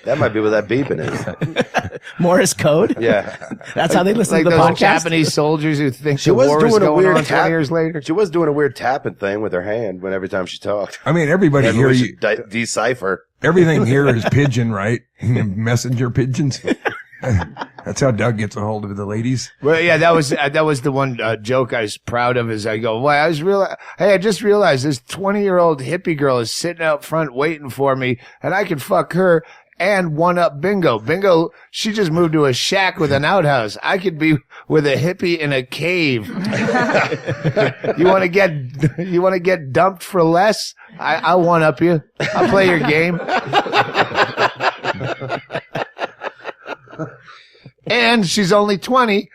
That might be what that beeping is. Morse code? Yeah. That's how they listen Like to the those podcast? Japanese soldiers who think She the was war is doing a going weird on 20 years later. She was doing a weird tapping thing with her hand when every time she talked. I mean, everybody Maybe here, we should decipher. everything here is pigeon, right? Messenger pigeons. That's how Doug gets a hold of the ladies. Well, yeah, that was the one joke I was proud of. Is I go, well, I just realized this 20-year-old hippie girl is sitting out front waiting for me, and I can fuck her and one up Bingo. Bingo, she just moved to a shack with an outhouse. I could be with a hippie in a cave. You want to get dumped for less? I'll one up you. I'll play your game. And she's only 20.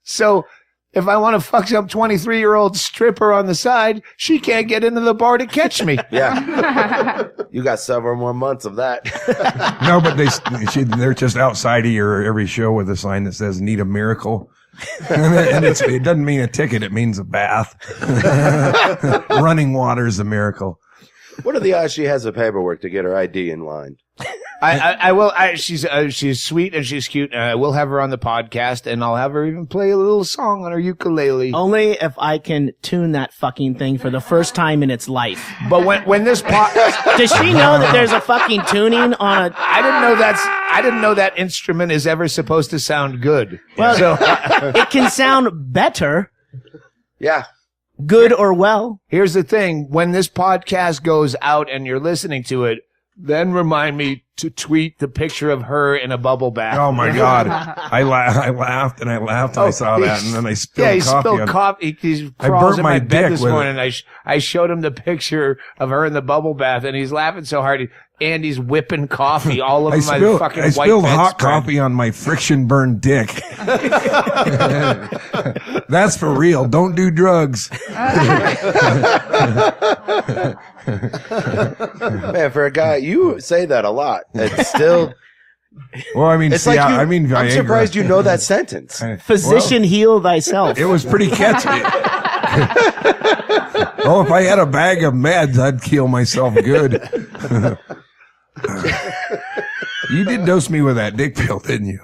So if I want to fuck some 23-year-old stripper on the side, she can't get into the bar to catch me. Yeah. You got several more months of that. No, but they're just outside of your every show with a sign that says "Need a miracle," and it doesn't mean a ticket; it means a bath. Running water is a miracle. What are the odds she has the paperwork to get her ID in line? I will. She's sweet and she's cute, and I will have her on the podcast, and I'll have her even play a little song on her ukulele. Only if I can tune that fucking thing for the first time in its life. But when this Does she know that there's a fucking tuning on a... I didn't know that instrument is ever supposed to sound good. Well, So it can sound better, Yeah. good or well. here's the thing: when this podcast goes out and you're listening to it, then remind me to tweet the picture of her in a bubble bath. Oh my God! I laughed and I laughed and I saw that, and then I spilled Yeah, he coffee. spilled on- coffee. He I crawls burnt in my my dick bed this with it. morning. I showed him the picture of her in the bubble bath, and he's laughing so hard. Andy's whipping coffee all over my fucking I white spilled hot bedspread. coffee on my friction burned dick. That's for real. Don't do drugs. Man, for a guy, you say that a lot. It's still, Well, I mean, it's see, like I mean, I'm Viagra. surprised you know that sentence. Physician, heal thyself. It was pretty catchy. Oh, if I had a bag of meds, I'd kill myself good. You did dose me with that dick pill, didn't you?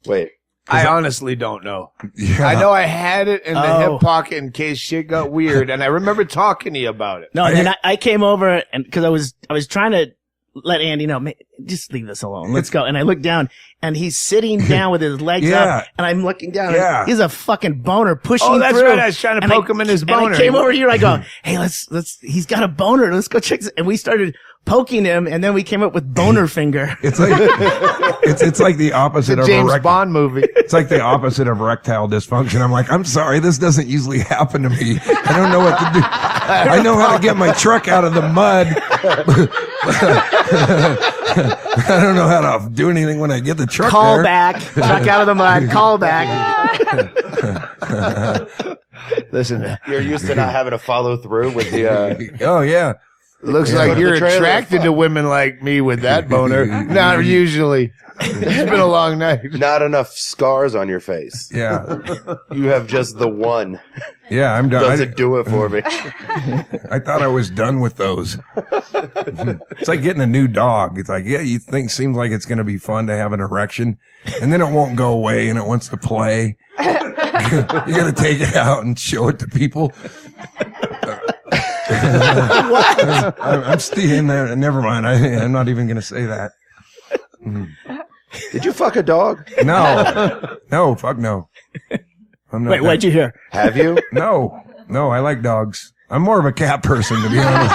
Wait. I honestly don't know. Yeah. I know I had it in the Oh. hip pocket in case shit got weird, and I remember talking to you about it. No, and then I came over and because I was trying to let Andy know, "Man, just leave this alone. Let's go." And I looked down and he's sitting down with his legs Yeah. up, and I'm looking down. Yeah. And he's a fucking boner pushing Oh, that's through. right. I was trying to And poke him in his boner. And I came over here. I go, "Hey, let's. He's got a boner. Let's go check." This. And we started poking him, and then we came up with boner finger. It's like it's like the opposite It's of a James erect- Bond movie. It's like the opposite of erectile dysfunction. I'm like, I'm sorry, this doesn't usually happen to me. I don't know what to do. I know how to get my truck out of the mud. I don't know how to do anything when I get the truck Call there. back. Truck out of the mud. Call back. Listen, You're used to not having to follow through with the, Oh yeah. looks Go like to you're the trailer. attracted to women like me with that boner. Not usually. It's been a long night. not enough scars on your face. Yeah. You have just the one. Yeah, I'm done. Doesn't do it for me. I thought I was done with those. It's like getting a new dog. It's like, yeah, you think seems like it's going to be fun to have an erection, and then it won't go away and it wants to play. You got to take it out and show it to people. What? I'm staying there. Never mind. I'm not even going to say that. Did you fuck a dog? No, fuck no. I'm not Wait, what'd you hear? Have you? No, I like dogs. I'm more of a cat person, to be honest.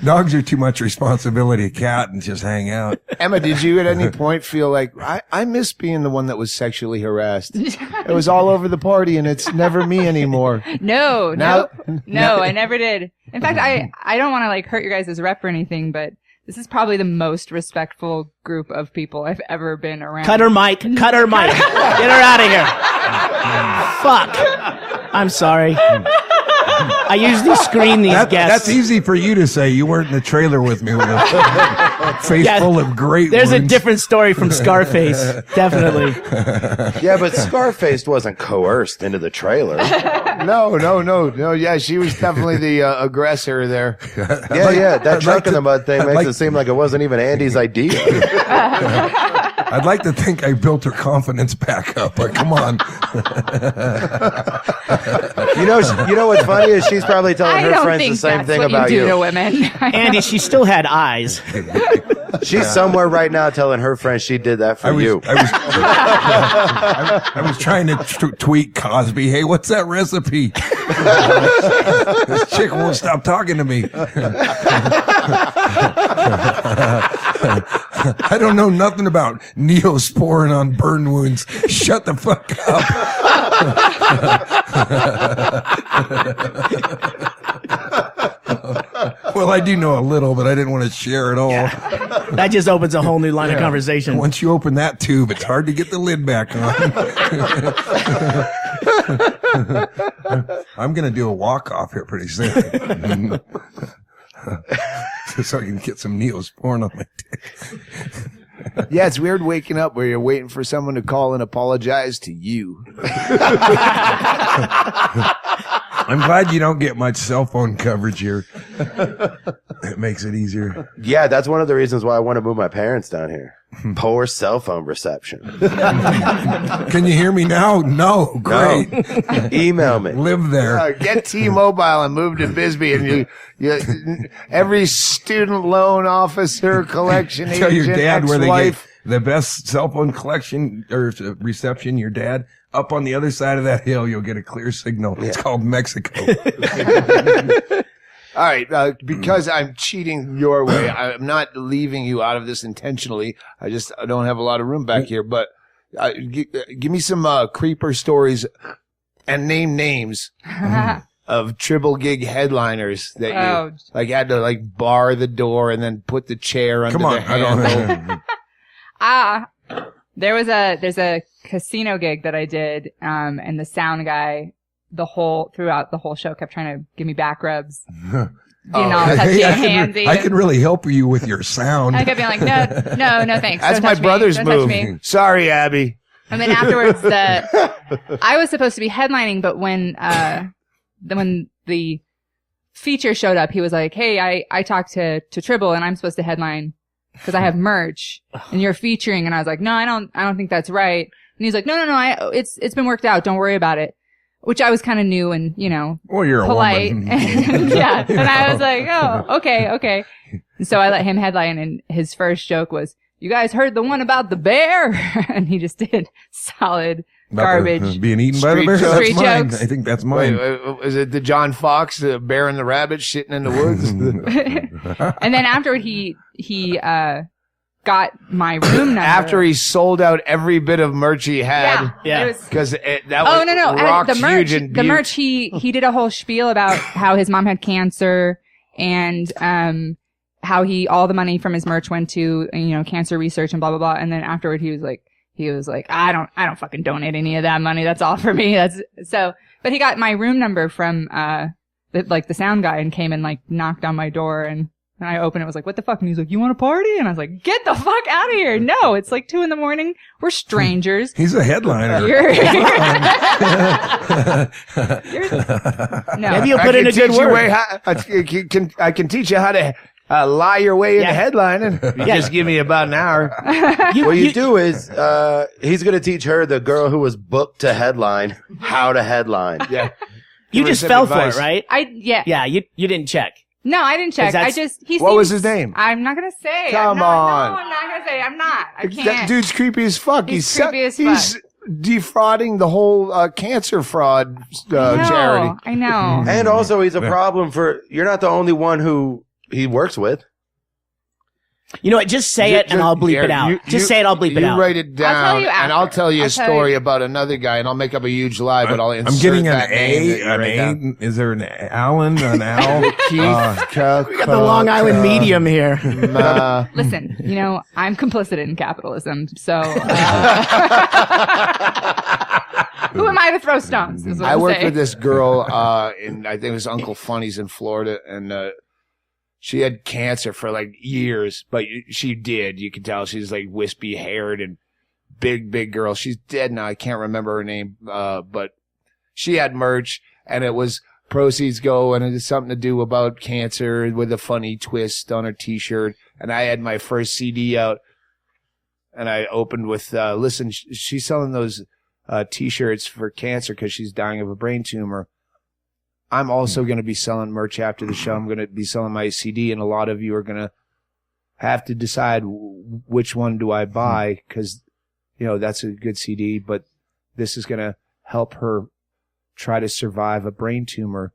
Dogs are too much responsibility. A cat and just hang out. Emma, did you at any point feel like, I miss being the one that was sexually harassed? It was all over the party and it's never me anymore. No, Now- I never did. In fact, I don't want to like hurt your guys' rep or anything, but this is probably the most respectful group of people I've ever been around. Cut her mic. Get her out of here. Fuck. I'm sorry. I usually screen these guests. That's easy for you to say. You weren't in the trailer with me with a face full of great There's a words. different story from Scarface. Definitely. Yeah, but Scarface wasn't coerced into the trailer. No. Yeah, she was definitely the aggressor there. Yeah. That truck in the mud thing makes it seem like it wasn't even Andy's idea. I'd like to think I built her confidence back up, but come on. You know what's funny is she's probably telling I her don't friends think the same that's thing what about you do you. to women. Andy, she still had eyes. She's somewhere right now telling her friends she did that for you. I was trying to tweet Cosby. Hey, what's that recipe? This chick won't stop talking to me. I don't know nothing about Neosporin on burn wounds. Shut the fuck up. Well, I do know a little, but I didn't want to share it all. Yeah. That just opens a whole new line of conversation. Once you open that tube, it's hard to get the lid back on. I'm going to do a walk-off here pretty soon. So I can get some Neosporin on my dick. Yeah, it's weird waking up where you're waiting for someone to call and apologize to you. I'm glad you don't get much cell phone coverage here. It makes it easier. Yeah, that's one of the reasons why I want to move my parents down here. Poor cell phone reception. Can you hear me now? No. Great. No. Email me. Live there. Get T-Mobile and move to Bisbee, and you every student loan officer, collection Tell agent, your dad where they get ex-wife. the best cell phone collection or reception. Your dad up on the other side of that hill, you'll get a clear signal. It's called Mexico. All right, because I'm cheating your way, I'm not leaving you out of this intentionally. I don't have a lot of room back here, but give me some creeper stories and name names of triple gig headliners that you had to bar the door and then put the chair under Come on, the handle. There's a casino gig that I did, and the sound guy throughout the whole show kept trying to give me back rubs. All touchy and handsy. I can really help you with your sound. I kept being like, no, thanks. That's Don't my touch brother's me. Don't move. touch me. Sorry, Abby. And then afterwards, I was supposed to be headlining, but when the feature showed up, he was like, "Hey, I talked to Tribble, and I'm supposed to headline because I have merch, and you're featuring." And I was like, "No, I don't think that's right." And he's like, "No, it's been worked out. Don't worry about it." Which I was kind of new and, well, you're polite. a woman. Yeah. And I was like, oh, okay. And so I let him headline, and his first joke was, "You guys heard the one about the bear?" And he just did solid garbage. Being eaten by the bear? Street That's mine. jokes. I think that's mine. Wait, is it the John Fox, the bear and the rabbit shitting in the woods? And then afterward, he got my room number. After he sold out every bit of merch he had. Yeah. Because that was No. rocked The merch, huge in the Butte. merch, he did a whole spiel about how his mom had cancer and, how all the money from his merch went to, cancer research and blah, blah, blah. And then afterward, he was like, I don't fucking donate any of that money. That's all for me. But he got my room number from, the sound guy and came and knocked on my door, and I opened it, was like, "What the fuck?" And he's like, "You want a party?" And I was like, "Get the fuck out of here. No, it's 2 a.m. We're strangers." He's a headliner. No. Maybe you'll put in a good word. I can teach you how to lie your way into headlining. You just give me about an hour. What you do is, he's going to teach her, the girl who was booked to headline, how to headline. Yeah. You Give her just some fell for advice. it, right? Yeah. Yeah, you didn't check. No, I didn't check. What was his name? I'm not going to say. Come on. No, I'm not going to say. I'm not. I can't. That dude's creepy as fuck. He's creepy as fuck. He's defrauding the whole cancer fraud charity. I know. And also, he's a problem you're not the only one who he works with. You know what? Just say it and I'll bleep it out. Just say it, I'll bleep it out. You write it down, I'll tell you and I'll after. tell you I'll a tell story you. about another guy, and I'll make up a huge lie, but I'll insert I'm getting an that name that A, you an write down. A. Is there an Alan, an Al? Keith, We got the Long Island medium here. Listen, you know, I'm complicit in capitalism, so who am I to throw stones? Is what I I'm worked saying. with this girl, in I think it was Uncle Funny's in Florida, and she had cancer for like years, but she did. You could tell she's like wispy haired and big girl. She's dead now. I can't remember her name, but she had merch, and it was proceeds go, and it's something to do about cancer with a funny twist on her T-shirt. And I had my first CD out, and I opened with, listen, she's selling those T-shirts for cancer because she's dying of a brain tumor. I'm also going to be selling merch after the show. I'm going to be selling my CD, and a lot of you are going to have to decide which one do I buy, because, you know, that's a good CD, but this is going to help her try to survive a brain tumor.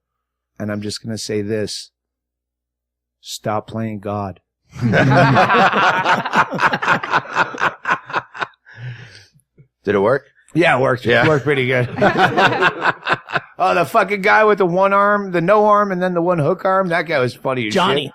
And I'm just going to say this: stop playing God. Did it work? Yeah, it worked. Yeah. It worked pretty good. Oh, the fucking guy with the one arm, the no arm, and then the one hook arm. That guy was funny as Johnny.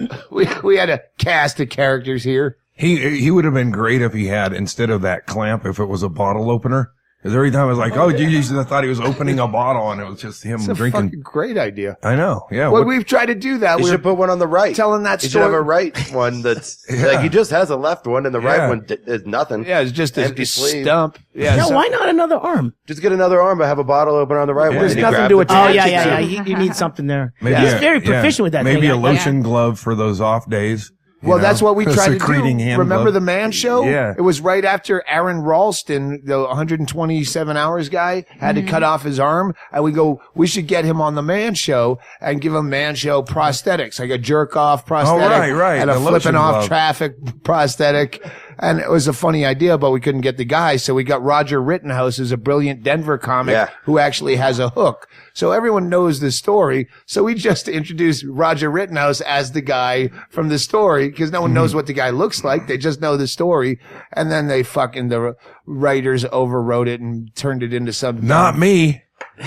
shit. We had a cast of characters here. He would have been great if he had, instead of that clamp, if it was a bottle opener. Because every time I was like, oh, geez, I thought he was opening a bottle, and it was just him It's a drinking. fucking great idea. I know. Yeah. Well, we've tried to do that. You We're should put one on the right. telling that You should have story. a right one that's Yeah. like he just has a left one, and the right Yeah. one is nothing. Yeah, it's just a Empty sleeve. stump. Yeah, No, so- why not another arm? Just get another arm, but have a bottle opener on the right one. There's and you nothing grab to the- attach Oh, yeah, it yeah, to. yeah. You need something there. Maybe He's very proficient with that Maybe thing. a Yeah. lotion glove for those off days. you Well, know, that's what we a tried to secreting do. hand Remember glove. the Man Show? Yeah. It was right after Aaron Ralston, the 127 hours guy, had to cut off his arm. And we go, we should get him on the Man Show and give him Man Show prosthetics, like a jerk off prosthetic. right. And a The flipping lotion off glove. traffic prosthetic. And it was a funny idea, but we couldn't get the guy. So we got Roger Rittenhouse, who's a brilliant Denver comic Yeah. who actually has a hook. So everyone knows the story. So we just introduced Roger Rittenhouse as the guy from the story, because no one knows what the guy looks like. They just know the story. And then the writers overwrote it and turned it into something. Not me.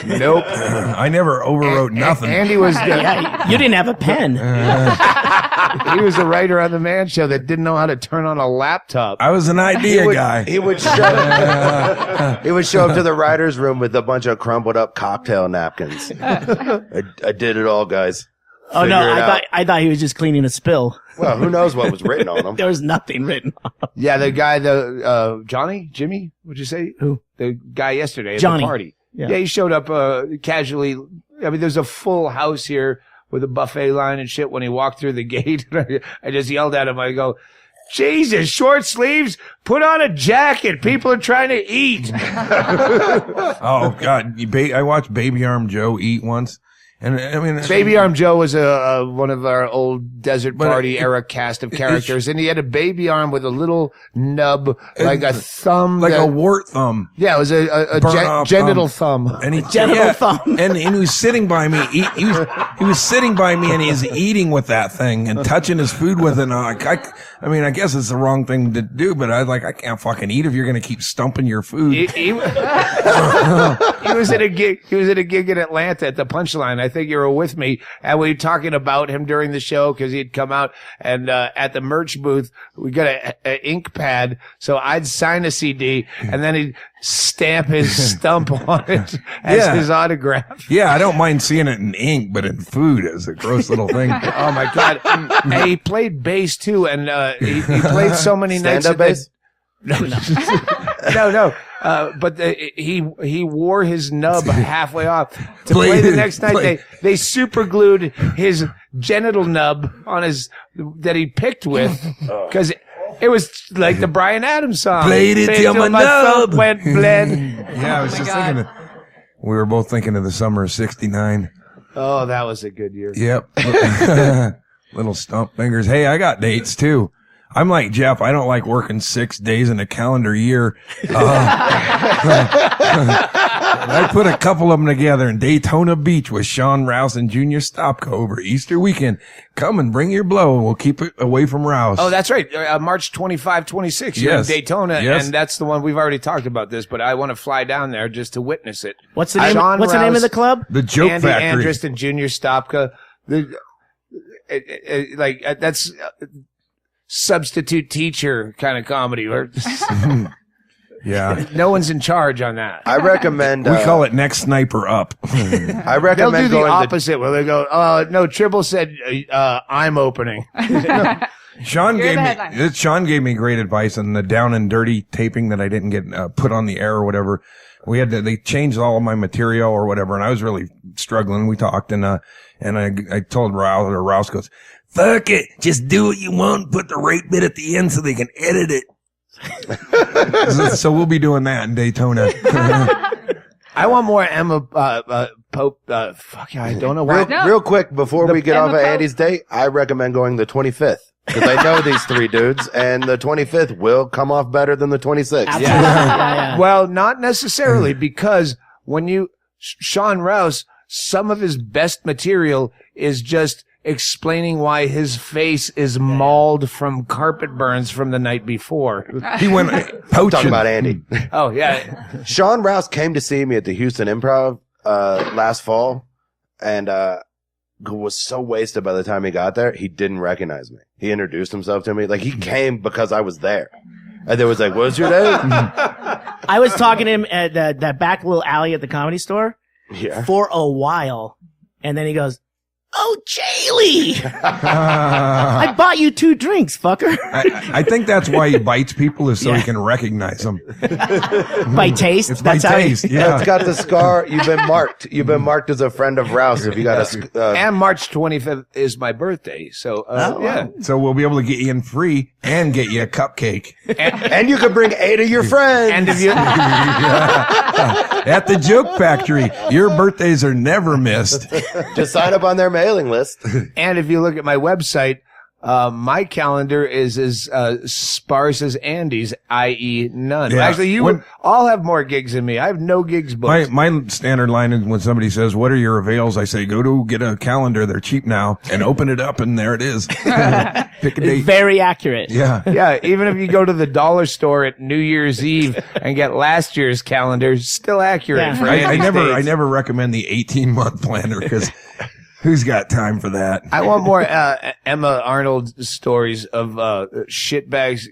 Nope. I never overwrote nothing. Andy was Yeah, you didn't have a pen. he was the writer on the Man Show that didn't know how to turn on a laptop. I was an idea guy. He would show up to the writer's room with a bunch of crumpled up cocktail napkins. I did it all, guys. Oh no, Figure it out. I thought he was just cleaning a spill. Well, who knows what was written on them? There was nothing written on him. Yeah, the guy, Jimmy, what'd you say? Who? The guy yesterday at Johnny. the party. Yeah. Yeah, he showed up casually. I mean, there's a full house here with a buffet line and shit when he walked through the gate. I just yelled at him. I go, Jesus, short sleeves, put on a jacket. People are trying to eat. Oh God, I watched Baby Arm Joe eat once, and I mean, Baby Arm Joe was one of our old Desert But Party era cast of characters, and he had a baby arm with a little nub, like a thumb. like that- a wart thumb. Yeah, it was a Burn off genital thumb. And he Genital thumb. and he was sitting by me. He was sitting by me, and he was eating with that thing and touching his food with it. And I mean, I guess it's the wrong thing to do, but I can't fucking eat if you're gonna keep stumping your food. He was at a gig. He was at a gig in Atlanta at the Punchline. I think you were with me, and we were talking about him during the show because he'd come out. And at the merch booth, we got a ink pad, so I'd sign a CD, and then he'd stamp his stump on it as Yeah. his autograph. Yeah, I don't mind seeing it in ink, but in food is a gross little thing. Oh my God! And he played bass too, and he played so many nights. Stand-up bass? No. But he wore his nub halfway off to play the next night. They super glued his genital nub on his that he picked with because it was like the Bryan Adams song. Played it till my thumb nub went bled. Yeah, I was just thinking of, we were both thinking of the summer of '69. Oh, that was a good year. Yep. Little stump fingers. Hey, I got dates too. I'm like Jeff. I don't like working 6 days in a calendar year. I put a couple of them together in Daytona Beach with Sean Rouse and Junior Stopka over Easter weekend. Come and bring your blow, and we'll keep it away from Rouse. Oh, that's right. March 25, 26. You're in Yes. Daytona, Yes. and that's the one we've already talked about this, but I want to fly down there just to witness it. What's the name? Sean What's the name Rouse, of the club? The Joke Andy Factory. Andrist and Junior Stopka. That's substitute teacher kind of comedy. Where Yeah. no one's in charge on that. I recommend. We call it Next Sniper Up. I They'll recommend do the going to opposite where they go, no, Tribble said, I'm opening. Sean You're gave the me headline. Sean gave me great advice on the down and dirty taping that I didn't get put on the air or whatever. They changed all of my material or whatever, and I was really struggling. We talked, and I told Rouse goes, fuck it, just do what you want, put the right bit at the end so they can edit it. So we'll be doing that in Daytona. I want more Emma Pope. Fuck, I don't know why. real quick before we get Emma off of Pope. Andy's date. I recommend going the 25th because I know these three dudes, and the 25th will come off better than the 26th. Absolutely. Yeah. Well, not necessarily, because when Sean Rouse, some of his best material is just explaining why his face is mauled from carpet burns from the night before. He went Talking poaching. about Andy. Oh, yeah. Sean Rouse came to see me at the Houston Improv last fall, and was so wasted by the time he got there, he didn't recognize me. He introduced himself to me. Like, he came because I was there. And they was like, what's your name? I was talking to him at that back little alley at the Comedy Store Yeah. for a while, and then he goes, "Oh, Chaille, I bought you 2 drinks, fucker." I think that's why he bites people is so Yeah. he can recognize them. By taste. It's by That's how he- taste. Yeah, Yeah. it's got the scar. You've been marked. You've been marked as a friend of Rouse. If you got a, And March 25th is my birthday. So, yeah. So we'll be able to get you in free and get you a cupcake and you can bring 8 of your friends. And if you, at the Joke Factory. Your birthdays are never missed. just sign up on their mailing list. and if you look at my website, my calendar is as sparse as Andy's, i.e. none. Yeah. Actually, you When- all have more gigs than me. I have no gigs booked. My standard line is when somebody says, "What are your avails?" I say, "Go to get a calendar. They're cheap now," and open it up, and there it is. Pick a date. Very accurate. Yeah. Yeah, even if you go to the dollar store at New Year's Eve and get last year's calendar, still accurate. Yeah. For I United never States. recommend the 18-month planner because who's got time for that? I want more Emma Arnold stories of shitbags,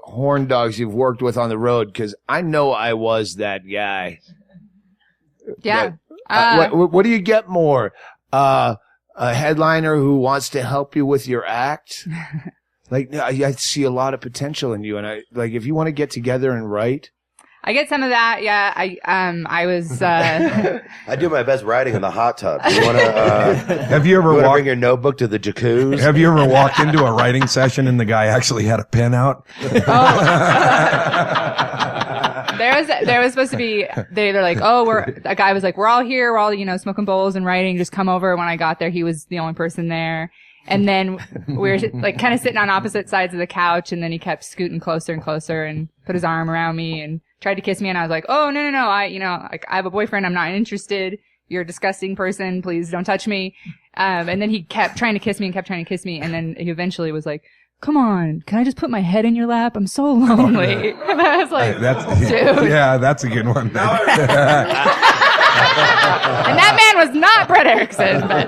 horn dogs you've worked with on the road, because I know I was that guy. Yeah. What do you get more? A headliner who wants to help you with your act? Like, I see a lot of potential in you, and if you want to get together and write. I get some of that. Yeah. I was, I do my best writing in the hot tub. You want to Have you ever bring walked? your notebook to the jacuzzi? Have you ever walked into a writing session and the guy actually had a pen out? there was supposed to be, they're like, oh, a guy was like, we're all here. We're all, smoking bowls and writing. Just come over. When I got there, he was the only person there. And then we were like kind of sitting on opposite sides of the couch. And then he kept scooting closer and closer and put his arm around me and tried to kiss me. And I was like, oh, no. I have a boyfriend. I'm not interested. You're a disgusting person. Please don't touch me. And then he kept trying to kiss me. And then he eventually was like, come on, can I just put my head in your lap? I'm so lonely. And I was like, dude. Yeah, that's a good one. And that man was not Brett Erickson, but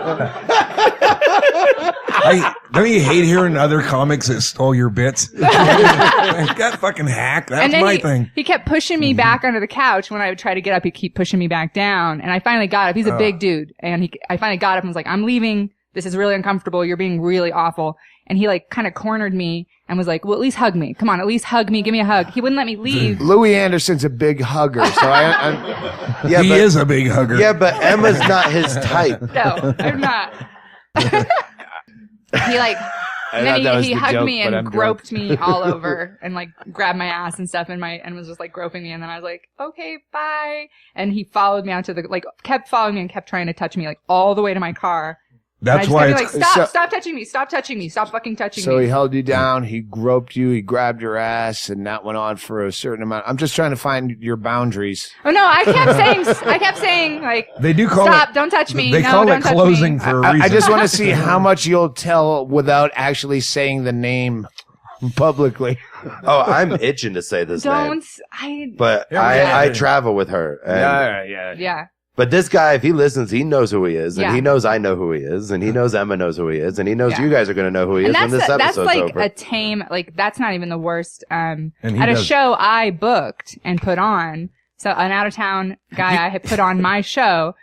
Don't you hate hearing other comics that stole your bits? That fucking hack. That's and then my thing. he kept pushing me back under the couch. When I would try to get up, he'd keep pushing me back down. And I finally got up. He's a big dude. And I finally got up and was like, I'm leaving. This is really uncomfortable. You're being really awful. And he kind of cornered me and was like, well, at least hug me. Come on, at least hug me. Give me a hug. He wouldn't let me leave. Louis Anderson's a big hugger, so Yeah, He but, is a big hugger. Yeah, but Emma's not his type. No, I'm not. He and thought that then was he the hugged joke, me but and I'm groped me all over and grabbed my ass and stuff and was just groping me. And then I was like, okay, bye. And he followed me out to kept following me and kept trying to touch me all the way to my car. That's and I why just it's kept being like, stop touching me, stop touching me, stop fucking touching So me. he held you down, he groped you, he grabbed your ass, and that went on for a certain amount. I'm just trying to find your boundaries. Oh no, I kept saying like, they do call stop, it. don't touch me. They no, call don't it touch closing me. for a reason. I just want to see how much you'll tell without actually saying the name publicly. Oh, I'm itching to say this name. But I travel with her. And, Yeah. But this guy, if he listens, he knows who he is, and Yeah. he knows I know who he is, and he knows Emma knows who he is, and he knows Yeah. you guys are going to know who he is when this that's episode's like over. a tame, like that's not even the worst. And he At a does- show I booked and put on, so an out of town guy I had put on my show,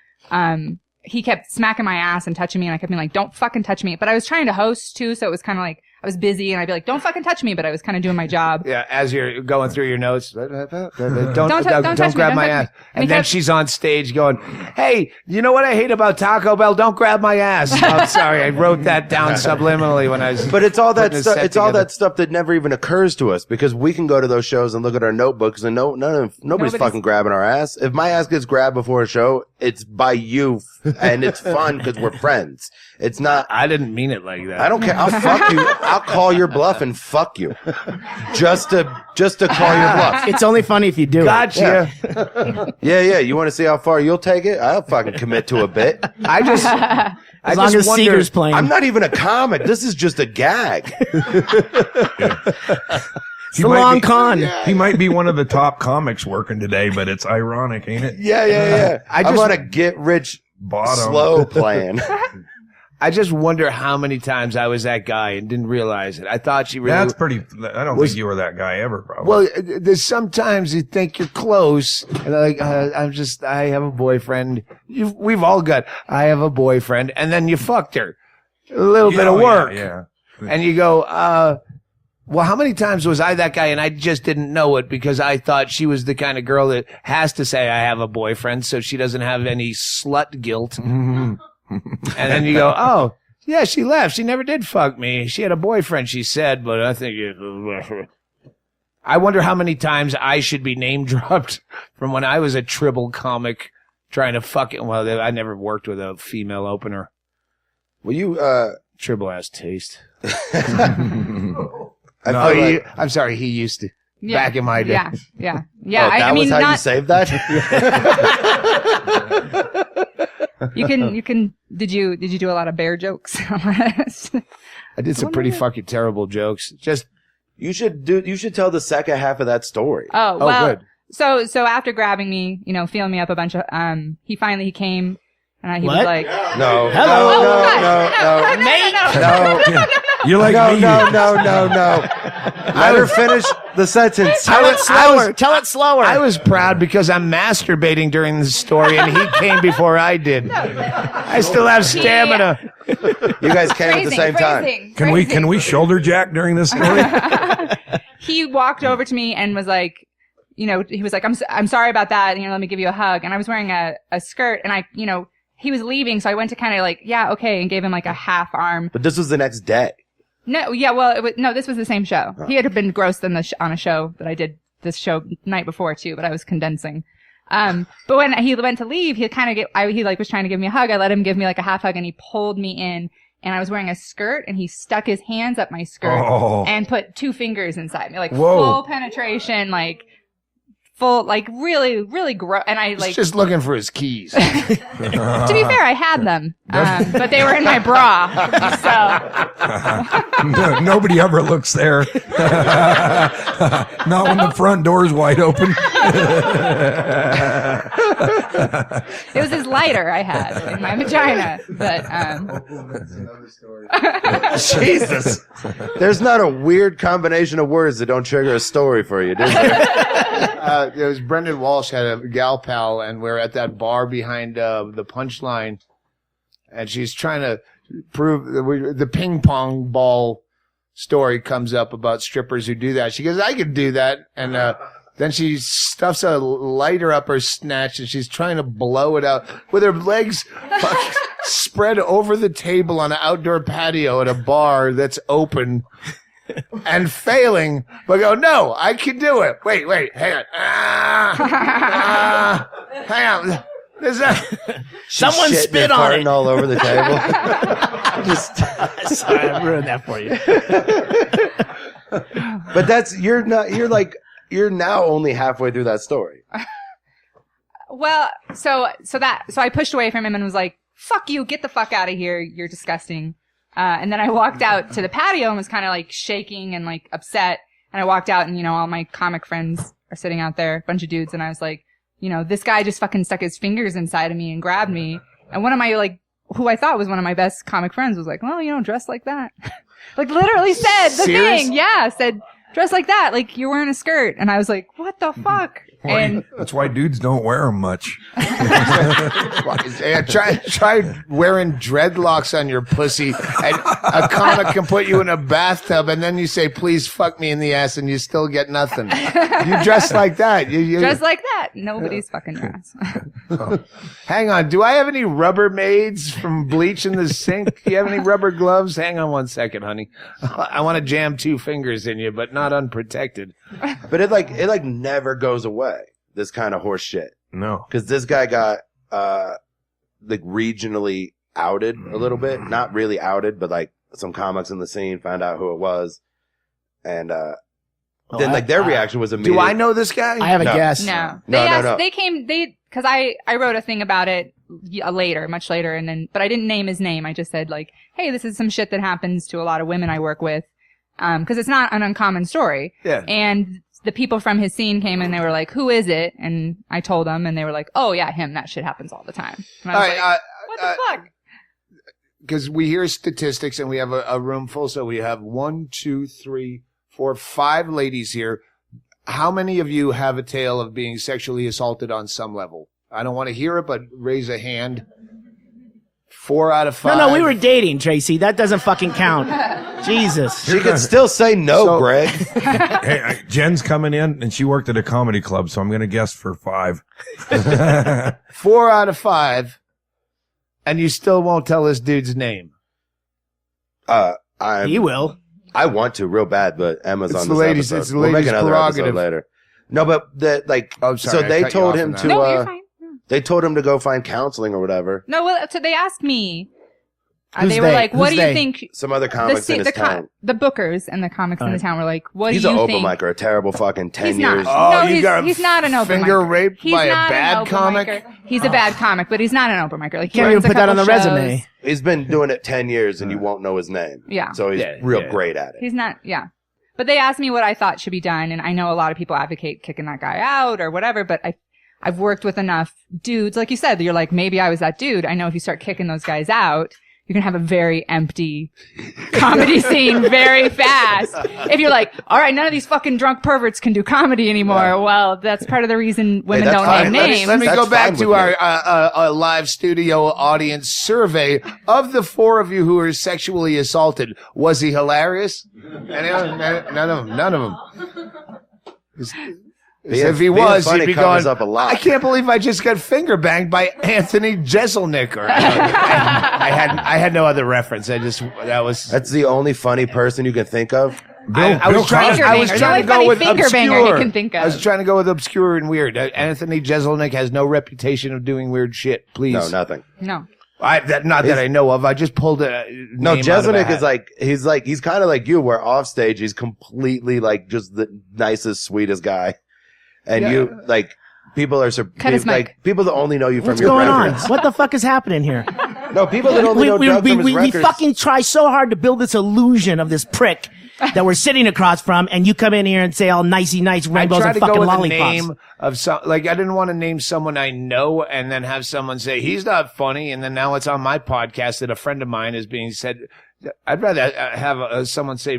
he kept smacking my ass and touching me, and I kept being like, don't fucking touch me. But I was trying to host too, so it was kind of like, I was busy and I'd be like, don't fucking touch me, but I was kind of doing my job. Yeah, as you're going through your notes, don't touch grab me, my don't touch ass. me. And And he then kept- she's on stage going, hey, you know what I hate about Taco Bell? Don't grab my ass. I'm sorry, I wrote that down subliminally when I was. But it's all that putting a stuff. set It's all together. that stuff that never even occurs to us because we can go to those shows and look at our notebooks and nobody's fucking grabbing our ass. If my ass gets grabbed before a show, it's by you, and it's fun because we're friends. It's not. I didn't mean it like that. I don't care. I'll fuck you. I'll call your bluff and fuck you, just to call your bluff. It's only funny if you do Gotcha. Yeah. You want to see how far you'll take it? I'll fucking commit to a bit. I just, As long as Seeger's playing. I'm not even a comic. This is just a gag. It's the long con. He might be one of the top comics working today, but it's ironic, ain't it? Yeah. I'm just- on a get rich Bottom. slow plan. I just wonder how many times I was that guy and didn't realize it. I thought she really. That's pretty. I don't think you were that guy ever, probably. Well, there's sometimes you think you're close, and like I have a boyfriend. We've all got. I have a boyfriend, and then you fucked her. A little bit of work, Yeah. and you go, well, how many times was I that guy, and I just didn't know it because I thought she was the kind of girl that has to say I have a boyfriend, so she doesn't have any slut guilt. And then you go, oh, yeah, she left. She never did fuck me. She had a boyfriend, she said, but I think I wonder how many times I should be name dropped from when I was a Tribble comic trying to fuck it. Well, I never worked with a female opener. Will you, Tribble has taste. I'm sorry, he used to. Yeah. Back in my day. Yeah. Oh, that I mean, was how you not, saved that? you can, did you do a lot of bear jokes? I did some pretty fucking terrible jokes. Just You should tell the second half of that story. Oh, well, good. So after grabbing me, feeling me up a bunch of, he came and he was What? like, No. no. You're like me. No. Let her finish the sentence. Tell it slower. Tell it slower. I was proud because I'm masturbating during the story and he came before I did. I still have stamina. You guys came at the same time. Can we shoulder jack during this story? He walked over to me and was like, he was like, I'm sorry about that. Let me give you a hug. And I was wearing a skirt and he was leaving. So I went to kind of like, yeah, okay. And gave him like a half arm. But this was the next day. No, yeah, well, this was the same show. He had been grossed on a show that I did this show night before too, but I was condensing. But when he went to leave, he kind of was trying to give me a hug. I let him give me like a half hug and he pulled me in and I was wearing a skirt and he stuck his hands up my skirt and put 2 fingers inside me, like full penetration, like full, like really, really gross. And I He's just looking for his keys. to be fair, I had them, but they were in my bra. So Nobody ever looks there. Not when the front door's wide open. it was his lighter I had in my vagina. But Jesus. There's not a weird combination of words that don't trigger a story for you, is there? It was Brendan Walsh had a gal pal, and we're at that bar behind the Punchline, and she's trying to prove the ping pong ball story comes up about strippers who do that. She goes, I could do that, and then she stuffs a lighter up her snatch, and she's trying to blow it out with her legs spread over the table on an outdoor patio at a bar that's open. And failing, but go, no, I can do it. Wait, hang on. Hang on. Is that? Someone Shitting spit and on farting it. all over the table. Just, Sorry, I ruined that for you. but you're now only halfway through that story. Well, so I pushed away from him and was like, fuck you, get the fuck out of here, you're disgusting. And then I walked out to the patio and was kind of like shaking and like upset. And I walked out and, you know, all my comic friends are sitting out there, a bunch of dudes. And I was like, you know, this guy just fucking stuck his fingers inside of me and grabbed me. And one of my, like, who I thought was one of my best comic friends was like, well, you know, dress like that. Like literally said the Serious? thing. Yeah, said, dress like that. Like you're wearing a skirt. And I was like, what the fuck? And That's why dudes don't wear them much. Yeah, try wearing dreadlocks on your pussy, and a comic can put you in a bathtub, and then you say, "Please fuck me in the ass," and you still get nothing. You dress like that. You dress like that. Nobody's fucking dress. Hang on. Do I have any Rubbermaids from bleach in the sink? Do you have any rubber gloves? Hang on one second, honey. I want to jam 2 fingers in you, but not unprotected. But it never goes away. This kind of horse shit. No. Because this guy got like regionally outed a little bit. Not really outed, but like some comics in the scene found out who it was, and then like their reaction was immediate. Do I know this guy? I have a No. guess. No. No. They came, because I wrote a thing about it later, much later, and then, but I didn't name his name. I just said like, hey, this is some shit that happens to a lot of women I work with. Cause it's not an uncommon story. Yeah. And the people from his scene came and they were like, who is it? And I told them and they were like, oh yeah, him. That shit happens all the time. And I was like, what the fuck? Because we hear statistics and we have a room full, so we have 1, 2, 3, 4, 5 ladies here. How many of you have a tale of being sexually assaulted on some level? I don't want to hear it, but raise a hand. 4 out of 5. No, we were dating, Tracy. That doesn't fucking count. Jesus. She could still say no, So- Greg. Hey, Jen's coming in, and she worked at a comedy club, so I'm going to guess for 5. 4 out of 5, and you still won't tell this dude's name. He will. I want to real bad, but Emma's It's on the this ladies- episode. it's the We'll make ladies' another episode prerogative. later. No, but Oh, sorry, so I they cut you told off him on to that. No, you're fine. they told him to go find counseling or whatever. No, well, so they asked me. Who's They were they? like, what Who's do you they? think? Some other comics in his town. The bookers and the comics in the town were like, what He's do an you open think? micer, a terrible fucking 10 He's years. not. Oh, No, you got he's not an open finger micer. raped He's by a not an bad open comic? micer. He's a bad comic, but he's not an open micer. Like, he Can't even runs a put that on the couple shows. resume. He's been doing it 10 years and you won't know his name. Yeah. So he's Yeah, real yeah. great at it. He's not, yeah. But they asked me what I thought should be done, and I know a lot of people advocate kicking that guy out or whatever, but I've worked with enough dudes, like you said, you're like, maybe I was that dude. I know if you start kicking those guys out, you're gonna have a very empty comedy scene very fast. If you're like, all right, none of these fucking drunk perverts can do comedy anymore. Well, that's part of the reason women that's don't fine. name names. Let me That's go back fine to with our live studio audience survey. Of the 4 of you who were sexually assaulted, was he hilarious? Anyone? None of them. If he was, funny he'd be covers going, up a lot. I can't believe I just got finger banged by Anthony Jeselnik. Or, I had no other reference. That's the only funny person you can think of. I was trying Finger banger. to The go only with funny finger banger obscure. he can think of. I was trying to go with obscure and weird. Anthony Jeselnik has no reputation of doing weird shit. Please. No, nothing. No. Not that I know of. I just pulled a No, name out of a Jeselnik hat. he's kind of like you, where off stage he's completely like just the nicest, sweetest guy, and you like people are Cut his mic. like people that only know you from What's your going on? records. What the fuck is happening here? No, people that only know Doug from his we records. fucking try so hard to build this illusion of this prick that we're sitting across from, and you come in here and say all nicey nice I rainbows tried and to go fucking with lollipops. a name of some. Like I didn't want to name someone I know and then have someone say he's not funny, and then now it's on my podcast that a friend of mine is being said. I'd rather have someone say,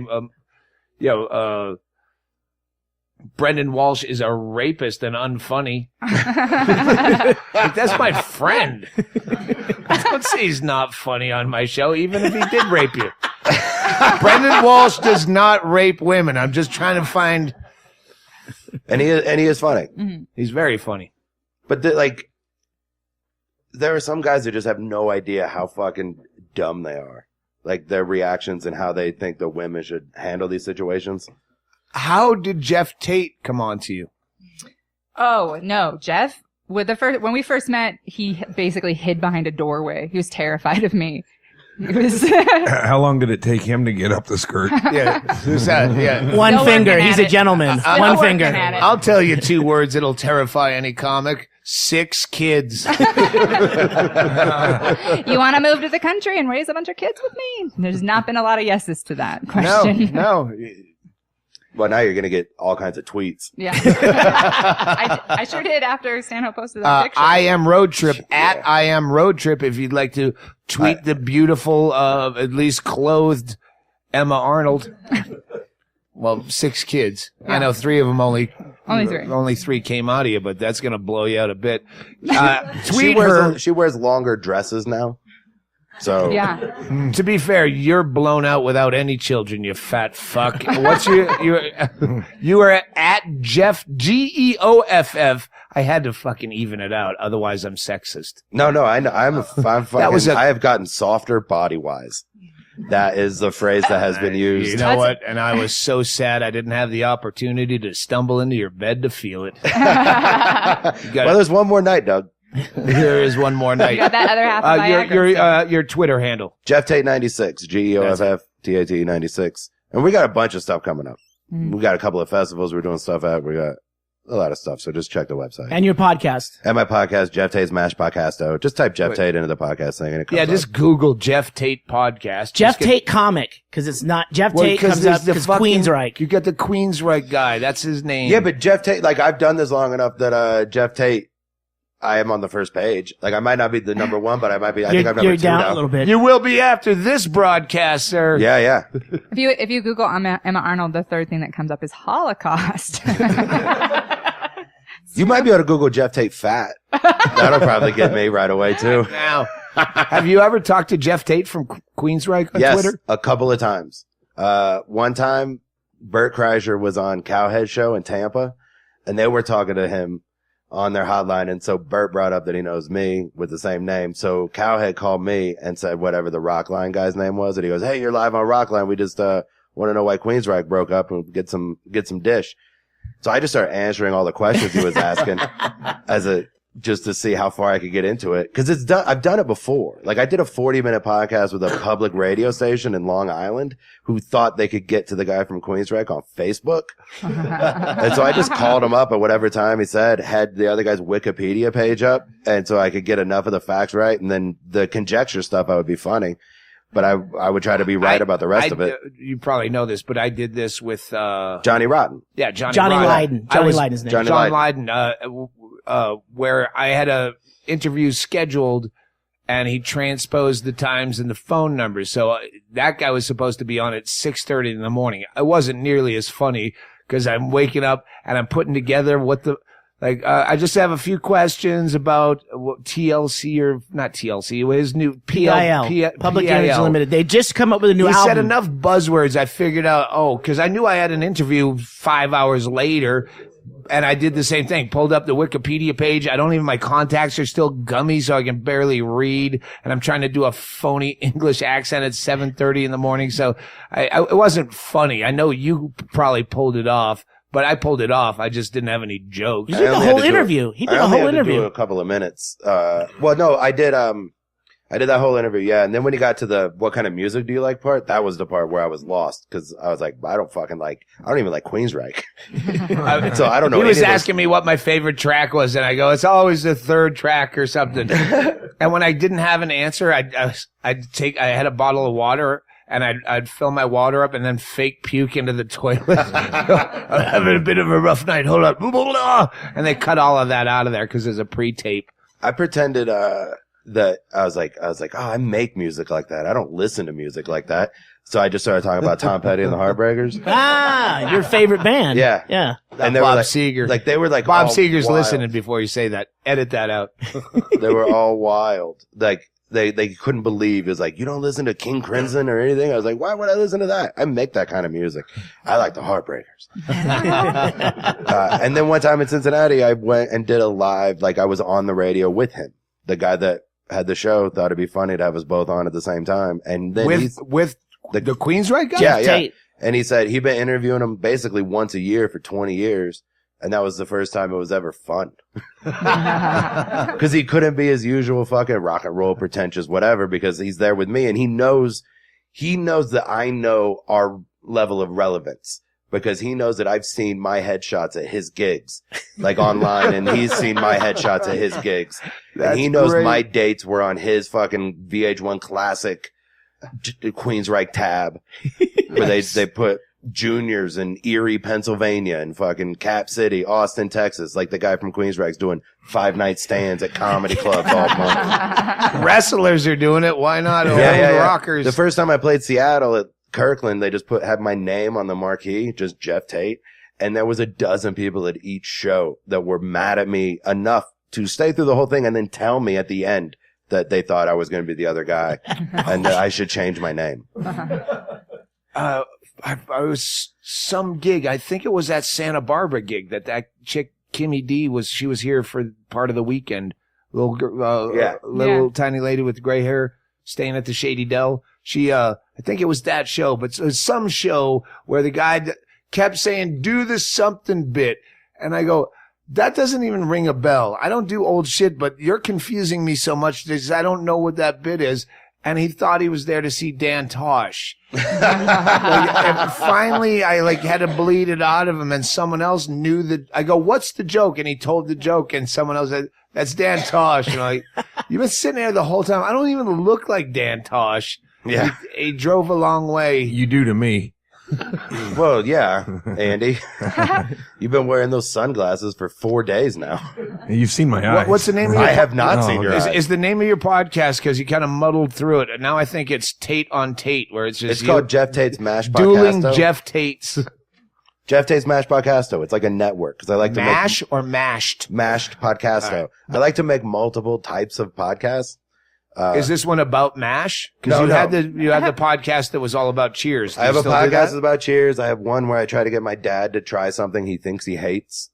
Brendan Walsh is a rapist and unfunny. Like, that's my friend. Don't say he's not funny on my show, even if he did rape you. Brendan Walsh does not rape women. I'm just trying to find. and he is funny. He's very funny. But there are some guys that just have no idea how fucking dumb they are. Like their reactions and how they think the women should handle these situations. How did Jeff Tate come on to you? Oh, no. Jeff when we first met, he basically hid behind a doorway. He was terrified of me. He was How long did it take him to get up the skirt? Yeah. One Still finger. working He's at a it. gentleman. Still One working finger. at it. I'll tell you 2 words that'll terrify any comic. 6 kids. You want to move to the country and raise a bunch of kids with me? There's not been a lot of yeses to that question. No. Well, now you're going to get all kinds of tweets. Yeah. I sure did after Stanhope posted that picture. I am road trip at I am road trip. If you'd like to tweet the beautiful, at least clothed Emma Arnold. Well, 6 kids. I know 3 of them only 3. Only 3 came out of you, but that's going to blow you out a bit. Tweet her. She wears longer dresses now. So Yeah. To be fair, you're blown out without any children, you fat fuck. What's you are at Jeff, Geoff. I had to fucking even it out. Otherwise, I'm sexist. No, I know. I'm fucking, was I have gotten softer body wise. That is the phrase that has been used. You know what? And I was so sad I didn't have the opportunity to stumble into your bed to feel it. Well, there's one more night, Doug. There is one more night. You got that other half of Viagra. Your Twitter handle. Jeff Tate 96, Geoff TATE 96. And we got a bunch of stuff coming up. We got a couple of festivals we're doing stuff at. We got a lot of stuff. So just check the website. And your podcast. And my podcast, Jeff Tate's PODCASTO. Just type Jeff Tate into the podcast thing and it comes up. Just Google Jeff Tate podcast. Jeff Tate comic, because it's not Jeff Tate comes up because Queensryche. You got the Queensryche guy. That's his name. Yeah, but Jeff Tate, like I've done this long enough that Jeff Tate, I am on the first page. Like I might not be the number 1, but I might be. I think I'm number 2 down now. a little bit. You will be after this broadcast, sir. Yeah. If you Google Emma Arnold, the third thing that comes up is Holocaust. You might be able to Google Jeff Tate fat. That'll probably get me right away too. Now, have you ever talked to Jeff Tate from Queensryche on Yes, Twitter? a couple of times. One time, Bert Kreischer was on Cowhead Show in Tampa, and they were talking to him on their hotline. And so Bert brought up that he knows me with the same name. So Cowhead called me and said whatever the Rockline guy's name was. And he goes, "Hey, you're live on Rockline. We just, want to know why Queensryche broke up and get some dish." So I just started answering all the questions he was asking just to see how far I could get into it. Cause I've done it before. Like I did a 40-minute podcast with a public radio station in Long Island who thought they could get to the guy from Queensryche on Facebook. And so I just called him up at whatever time he said, had the other guy's Wikipedia page up. And so I could get enough of the facts right. And then the conjecture stuff, I would be funny. But I would try to be right about the rest of it. You probably know this, but I did this with Johnny Rotten. Yeah, Johnny Lydon. Johnny Lydon's name. John Lydon, where I had a interview scheduled and he transposed the times and the phone numbers. So that guy was supposed to be on at 6:30 in the morning. It wasn't nearly as funny because I'm waking up and I'm putting together I just have a few questions about TLC or not TLC, his new PIL, Public Image Limited. They just come up with a new album. He said enough buzzwords. I figured out, because I knew I had an interview 5 hours later, and I did the same thing. Pulled up the Wikipedia page. My contacts are still gummy, so I can barely read, and I'm trying to do a phony English accent at 7:30 in the morning. So it wasn't funny. I know you probably pulled it off. But I pulled it off. I just didn't have any jokes. He did the whole interview. He did the whole interview. Do a couple of minutes. Well, no, I did that whole interview. Yeah. And then when he got to the what kind of music do you like part, that was the part where I was lost because I was like, I don't even like Queensryche. So I don't know. He was asking me what my favorite track was, and I go, it's always the third track or something. And when I didn't have an answer, I had a bottle of water. And I'd fill my water up and then fake puke into the toilet. I'm having a bit of a rough night. Hold on. And they cut all of that out of there because there's a pre-tape. I pretended that I was like, oh, I make music like that. I don't listen to music like that. So I just started talking about Tom Petty and the Heartbreakers. Your favorite band. Yeah. And they were Bob like, Seger. Like they were like Bob all Seger's wild. listening before you say that. Edit that out. They were all wild. Like they couldn't believe. It was like, you don't listen to King Crimson or anything? I was like, why would I listen to that? I make that kind of music. I like the Heartbreakers. And then one time in Cincinnati, I went and did a live, like I was on the radio with him. The guy that had the show thought it'd be funny to have us both on at the same time. And then with the Queensryche guy? Yeah. And he said he'd been interviewing him basically once a year for 20 years. And that was the first time it was ever fun. Because he couldn't be his usual fucking rock and roll, pretentious, whatever, because he's there with me and he knows that I know our level of relevance. Because he knows that I've seen my headshots at his gigs, like online, and he's seen my headshots at his gigs. And he knows my dates were on his fucking VH1 Classic Queensryche tab, where they put juniors in Erie, Pennsylvania, and fucking Cap City, Austin, Texas, like the guy from Queensryche's doing 5-night stands at comedy clubs all month. Wrestlers are doing it. Why not? Rockers. The first time I played Seattle at Kirkland, they just had my name on the marquee, just Jeff Tate, and there was a dozen people at each show that were mad at me enough to stay through the whole thing and then tell me at the end that they thought I was going to be the other guy and that I should change my name. I was some gig. I think it was that Santa Barbara gig that chick Kimmy D she was here for part of the weekend. Little tiny lady with gray hair staying at the Shady Dell. She, I think it was that show, but it was some show where the guy kept saying, do the something bit. And I go, that doesn't even ring a bell. I don't do old shit, but you're confusing me so much because I don't know what that bit is. And he thought he was there to see Dan Tosh. And finally, I had to bleed it out of him, and someone else knew that. I go, what's the joke? And he told the joke, and someone else said, that's Dan Tosh. And I'm like, you've been sitting there the whole time. I don't even look like Dan Tosh. Yeah. He drove a long way. You do to me. Well, yeah, Andy. You've been wearing those sunglasses for 4 days now. You've seen my eyes. What's the name of your I have not seen your eyes. Is the name of your podcast, because you kind of muddled through it. And now I think it's Tate on Tate, where it's just It's called Jeff Tate's Mash Podcasto. Dueling Jeff Tates. Jeff Tate's Mash Podcasto. It's like a network. Because I like to Mash or mashed? Mashed Podcasto. Right. I like to make multiple types of podcasts. Is this one about MASH? Because you had the podcast that was all about Cheers. I have a podcast that's about Cheers. I have one where I try to get my dad to try something he thinks he hates.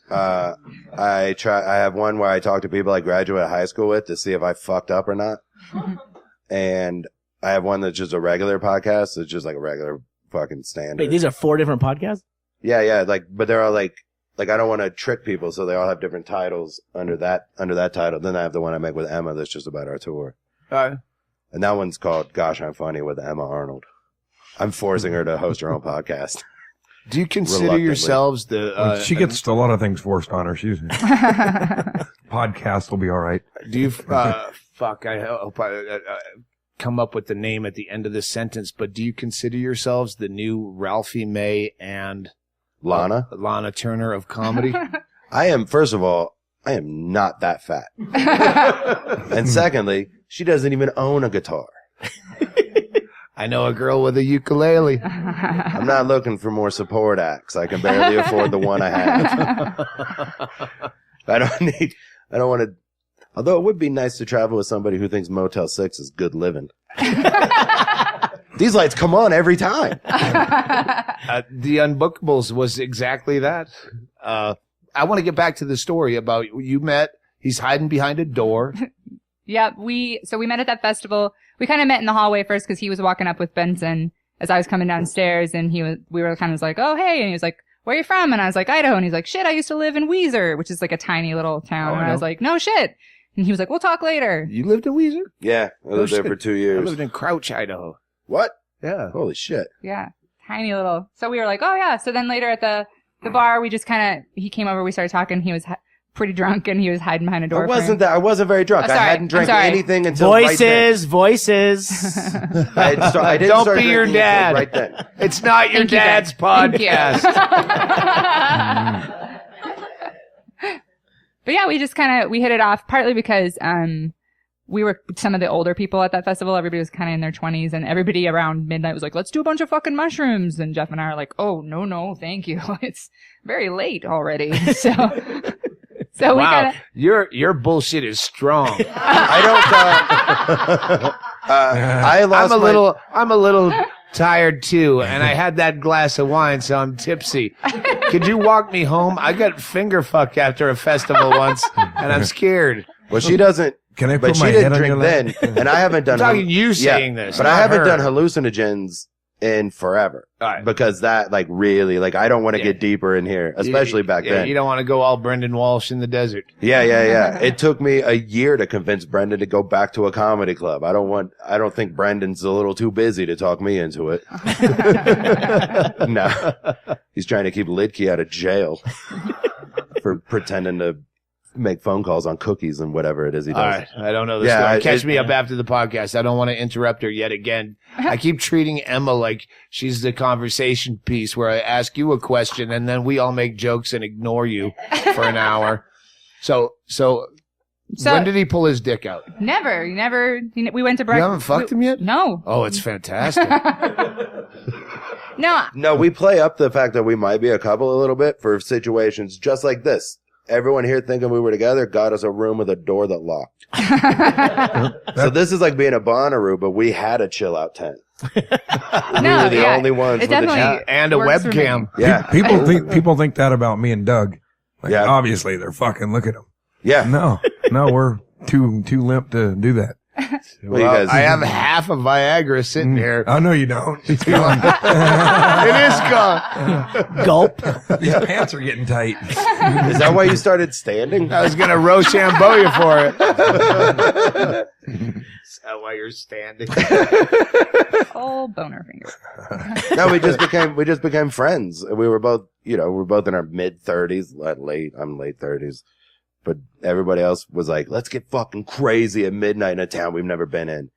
I have one where I talk to people I graduated high school with to see if I fucked up or not. And I have one that's just a regular podcast. It's just like a regular fucking standard. Wait, these are 4 different podcasts? Yeah. But they're all like I don't want to trick people, so they all have different titles under that title. Then I have the one I make with Emma that's just about our tour. And that one's called Gosh, I'm Funny with Emma Arnold. I'm forcing her to host her own podcast. Do you consider yourselves she gets a lot of things forced on her. She's podcast will be all right. Do you I hope I come up with the name at the end of this sentence, but do you consider yourselves the new Ralphie May and Lana Turner of comedy? I am, first of all, I am not that fat. And secondly, she doesn't even own a guitar. I know a girl with a ukulele. I'm not looking for more support acts. I can barely afford the one I have. I don't want to, although it would be nice to travel with somebody who thinks Motel 6 is good living. These lights come on every time. The Unbookables was exactly that. I want to get back to the story about you met. He's hiding behind a door. Yeah, we met at that festival. We kind of met in the hallway first because he was walking up with Benson as I was coming downstairs, and we were kind of like, oh hey, and he was like, where are you from? And I was like, Idaho. And he's like, shit, I used to live in WEEZER, which is like a tiny little town. And I was like, no shit. And he was like, we'll talk later. You lived in WEEZER? Yeah, I lived there for 2 years. I lived in Crouch, Idaho. What? Yeah. Holy shit. Yeah, tiny little. So we were like, oh yeah. So then later at the bar, we just he came over, we started talking. He was pretty drunk and he was hiding behind a door. I wasn't very drunk. Oh, I hadn't drank anything until Voices. I didn't Don't start be your drinking dad. until right then. It's not your dad's podcast. But yeah, we just we hit it off partly because, we were some of the older people at that festival. Everybody was kind of in their 20s, and everybody around midnight was like, let's do a bunch of fucking mushrooms. And Jeff and I are like, oh, no, thank you. It's very late already. So wow, we gotta... your bullshit is strong. I'm a little tired too, and I had that glass of wine, so I'm tipsy. Could you walk me home? I got finger fucked after a festival once, and I'm scared. Well, she doesn't. Can I put But my she head didn't on your drink lap? then, and I haven't done. I'm talking you saying this, but not I haven't her. done hallucinogens in forever. All right. Because that, like, really, like, I don't want to get deeper in here, especially back then. You don't want to go all Brendan Walsh in the desert. Yeah. It took me a year to convince Brendan to go back to a comedy club. I don't think Brendan's a little too busy to talk me into it. No. He's trying to keep Lidkey out of jail for pretending to make phone calls on cookies and whatever it is he does. All right. I don't know the story. Catch me up after the podcast. I don't want to interrupt her yet again. I keep treating Emma like she's the conversation piece where I ask you a question and then we all make jokes and ignore you for an hour. So when did he pull his dick out? Never. We went to breakfast. You haven't fucked him yet? No. Oh, it's fantastic. No, we play up the fact that we might be a couple a little bit for situations just like this. Everyone here thinking we were together got us a room with a door that locked. So this is like being a Bonnaroo, but we had a chill out tent. We were the only ones with a chat. And a webcam. Yeah. People think that about me and Doug. Like, obviously they're fucking, look at them. Yeah. No, we're too limp to do that. Well, I have half of Viagra sitting here. Oh, no, you don't. It's gone. It is gone. Gulp. These pants are getting tight. Is that why you started standing? I was going to Rochambeau you for it. Is that why you're standing? Oh, boner finger. No, we just became friends. We were both, we're both in our mid 30s, I'm late 30s. But everybody else was like, let's get fucking crazy at midnight in a town we've never been in.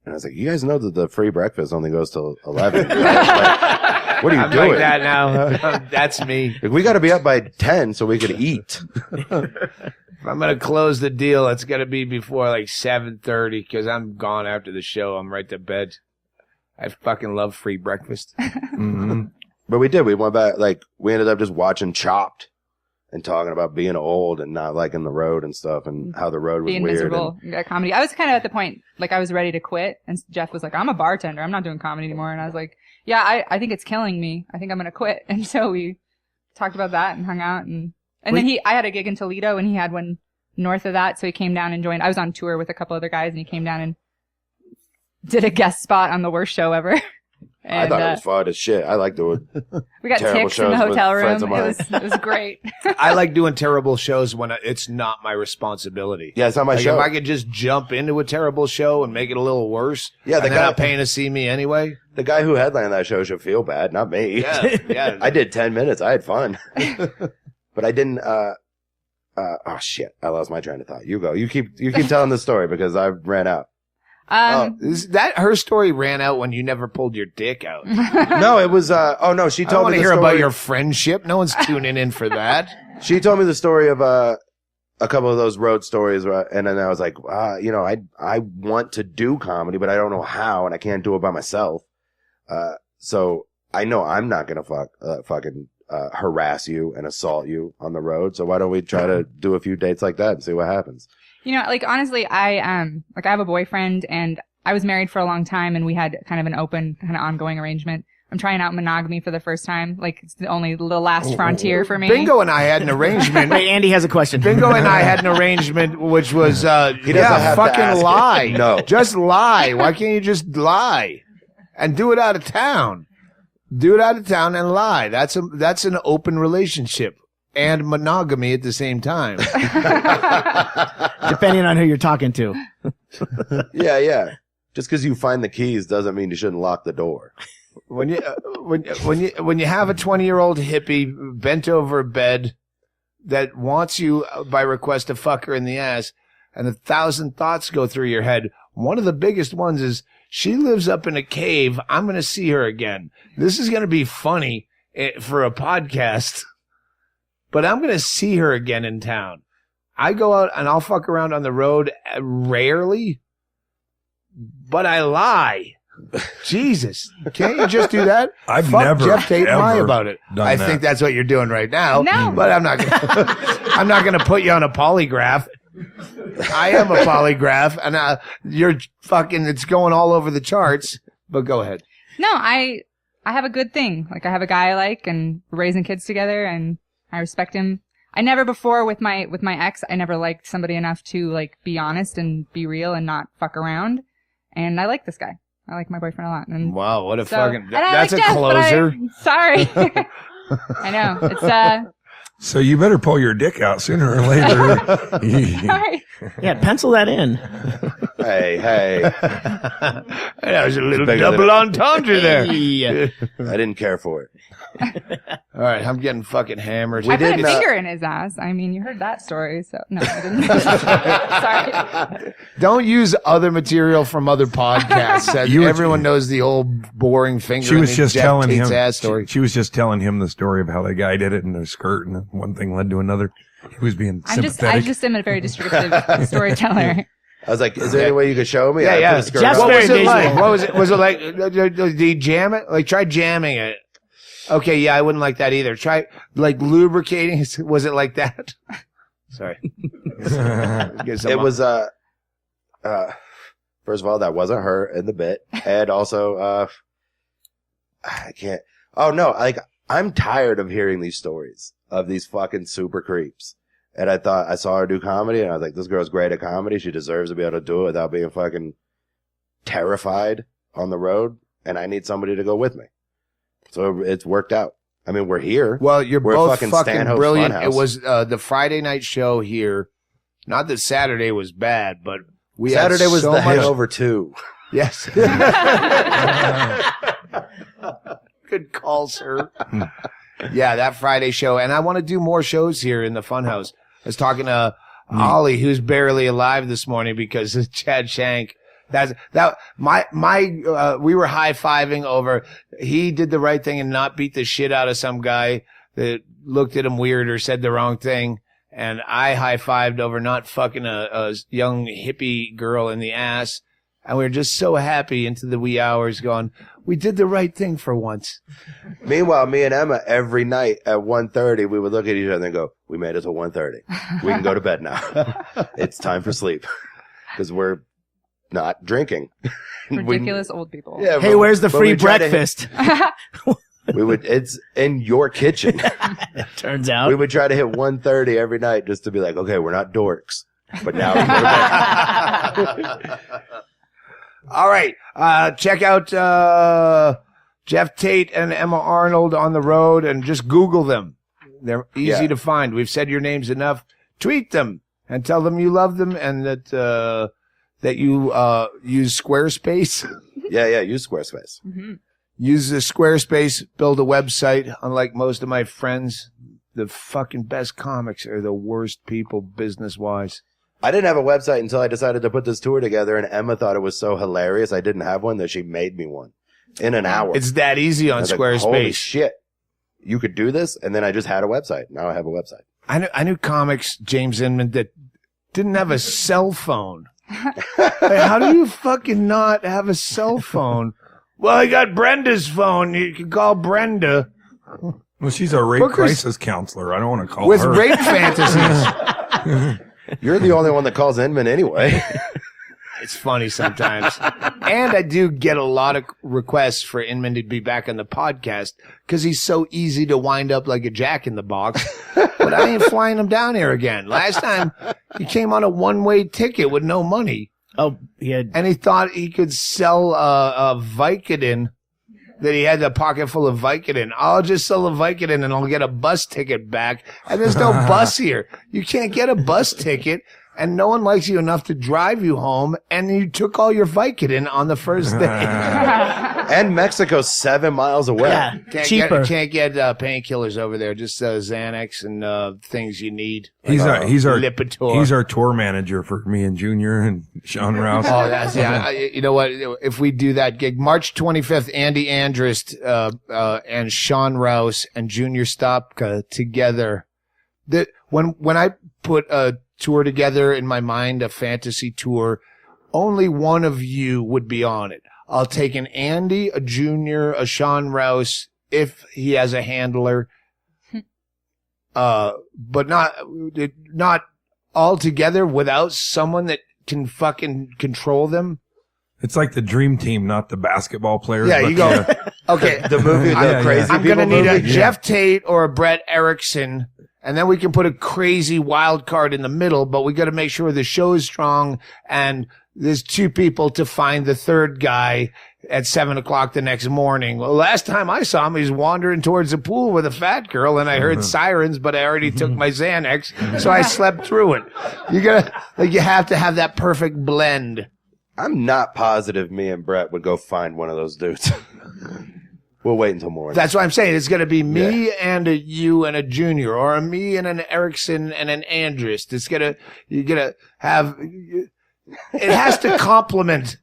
And I was like, you guys know that the free breakfast only goes till 11. Like, what are you doing? Like that now. That's me. Like, we got to be up by 10 so we could eat. If I'm going to close the deal, it's going to be before like 7:30 because I'm gone after the show. I'm right to bed. I fucking love free breakfast. Mm-hmm. But we did. We went back, we ended up just watching Chopped. And talking about being old and not liking the road and stuff and how the road was being weird. Miserable at comedy. I was kind of at the point, I was ready to quit. And Jeff was like, I'm a bartender. I'm not doing comedy anymore. And I was like, yeah, I think it's killing me. I think I'm going to quit. And so we talked about that and hung out. And then I had a gig in Toledo and he had one north of that. So he came down and joined. I was on tour with a couple other guys and he came down and did a guest spot on the worst show ever. And, I thought it was fun as shit. I like doing we got terrible ticks in the shows with hotel room. friends of mine. It was great. I like doing terrible shows when it's not my responsibility. Yeah, it's not my show. If I could just jump into a terrible show and make it a little worse, yeah, they're not paying to see me anyway. The guy who headlined that show should feel bad, not me. Yeah. I did 10 minutes. I had fun. But I didn't, oh shit. I lost my train of thought. You go. You keep telling the story because I ran out. Her story ran out when you never pulled your dick out. No, it was, no, she I told want me to the hear story. about your friendship. No one's tuning in for that. She told me the story of, a couple of those road stories, and then I was like, I want to do comedy, but I don't know how, and I can't do it by myself. So I know I'm not gonna fucking harass you and assault you on the road. So why don't we try to do a few dates like that and see what happens? Honestly, I have a boyfriend and I was married for a long time and we had kind of an open, kind of ongoing arrangement. I'm trying out monogamy for the first time. It's the last frontier for me. Bingo and I had an arrangement. Wait, Andy has a question. Bingo and I had an arrangement which was, have to fucking ask lie. it. No. Just lie. Why can't you just lie? And do it out of town. Do it out of town and lie. That's an open relationship. And monogamy at the same time. Depending on who you're talking to. Yeah. Just because you find the keys doesn't mean you shouldn't lock the door. When you have a 20-year-old hippie bent over a bed that wants you by request to fuck her in the ass, and 1,000 thoughts go through your head, one of the biggest ones is, she lives up in a cave. I'm going to see her again. This is going to be funny for a podcast. But I'm going to see her again in town. I go out and I'll fuck around on the road rarely, but I lie. Jesus. Can't you just do that? I've Fuck never, Jeff Tate and lie ever about it. done I that. think that's what you're doing right now. No. But I'm not going to put you on a polygraph. I am a polygraph and you're fucking, it's going all over the charts, but go ahead. No, I have a good thing. I have a guy I like and we're raising kids together and I respect him. I never before with my ex, I never liked somebody enough to be honest and be real and not fuck around. And I like this guy. I like my boyfriend a lot. And Wow, what a so, fucking... and I That's like a Jeff, but closer. Sorry. I know. It's So you better pull your dick out sooner or later. sorry. Yeah, pencil that in. Hey. That was a little Bigger than double it. entendre there. Yeah. I didn't care for it. All right, I'm getting fucking hammered. We I put a did finger in his ass. I mean, you heard that story, so no, I didn't. Sorry. Don't use other material from other podcasts. Everyone knows the old boring finger. She was in just Jeff telling Tate's him. ass story. She was just telling him the story of how the guy did it in their skirt, and one thing led to another. He was being I sympathetic. just am a very descriptive storyteller. I was like, is there any way you could show me? Yeah, I yeah. put a skirt Jeff's on. What was very it like? visual. What was it? Was it like? Did he jam it? Like try jamming it. Okay, yeah, I wouldn't like that either. Try like lubricating. Was it like that? Sorry. It was first of all, that wasn't her in the bit, and also I can't. Oh no, like I'm tired of hearing these stories of these fucking super creeps. And I thought I saw her do comedy, and I was like, this girl's great at comedy. She deserves to be able to do it without being fucking terrified on the road. And I need somebody to go with me. So it's worked out. I mean, we're here. Well, you're We're both fucking fucking Stanhope brilliant. Funhouse. It was the Friday night show here. Not that Saturday was bad, but we Saturday had was so the much. Hangover 2. Yes. Good call, sir. Yeah, that Friday show. And I want to do more shows here in the Funhouse. I was talking to Ollie, who's barely alive this morning because of Chad Shank. We were high-fiving over, he did the right thing and not beat the shit out of some guy that looked at him weird or said the wrong thing. And I high-fived over not fucking a young hippie girl in the ass. And we were just so happy into the wee hours going, we did the right thing for once. Meanwhile, me and Emma, every night at 1:30, we would look at each other and go, we made it to 1:30. We can go to bed now. It's time for sleep. Because we're not drinking. Ridiculous old people. Yeah, Hey, but- where's the but free we try to- breakfast? It's in your kitchen. Turns out. We would try to hit 1:30 every night just to be like, okay, we're not dorks. But now we can go to bed. All right. Check out Jeff Tate and Emma Arnold on the road and just Google them. They're easy to find. We've said your names enough. Tweet them and tell them you love them and that you use Squarespace. Yeah, use Squarespace. Mm-hmm. Use the Squarespace, build a website. Unlike most of my friends, the fucking best comics are the worst people business-wise. I didn't have a website until I decided to put this tour together, and Emma thought it was so hilarious I didn't have one that she made me one in an hour. It's that easy I on was like, holy Squarespace. shit. You could do this? And then I just had a website. Now I have a website. I knew comics, James Inman, that didn't have a cell phone. Like, how do you fucking not have a cell phone? Well, I got Brenda's phone. You can call Brenda. Well, she's a rape Booker's- crisis counselor. I don't want to call With her. rape fantasies. You're the only one that calls Inman anyway. It's funny sometimes. And I do get a lot of requests for Inman to be back on the podcast because he's so easy to wind up like a jack in the box. But I ain't flying him down here again. Last time he came on a one-way ticket with no money. Oh, he had. And he thought he could sell a Vicodin, that he had a pocket full of Vicodin. I'll just sell a Vicodin and I'll get a bus ticket back. And there's no bus here. You can't get a bus ticket. And no one likes you enough to drive you home. And you took all your Vicodin on the first day. And Mexico's 7 miles away. Yeah, Can't cheaper. Get painkillers over there. Just Xanax and things you need. He's our Lipitor. tour manager for me and Junior and Sean Rouse. Oh, that's you know what? If we do that gig, March 25th, Andy Andrist and Sean Rouse and Junior Stopka together. When I put a tour together in my mind, a fantasy tour, only one of you would be on it. I'll take an Andy, a Junior, a Sean Rouse if he has a handler, but not all together without someone that can fucking control them. It's like the dream team, not the basketball players. Yeah, but you go. the- Okay, The movie, Yeah, Crazy I'm People gonna need a movie. Jeff Tate or a Brett Erickson, and then we can put a crazy wild card in the middle. But we got to make sure the show is strong and there's two people to find the third guy at 7:00 the next morning. Well, last time I saw him, he's wandering towards the pool with a fat girl, and I heard sirens, but I already took my Xanax, so I slept through it. You have to have that perfect blend. I'm not positive me and Brett would go find one of those dudes. We'll wait until morning. That's what I'm saying. It's going to be me and a you and a Junior, or a me and an Erickson and an Andrist. You're going to have, it has to complement.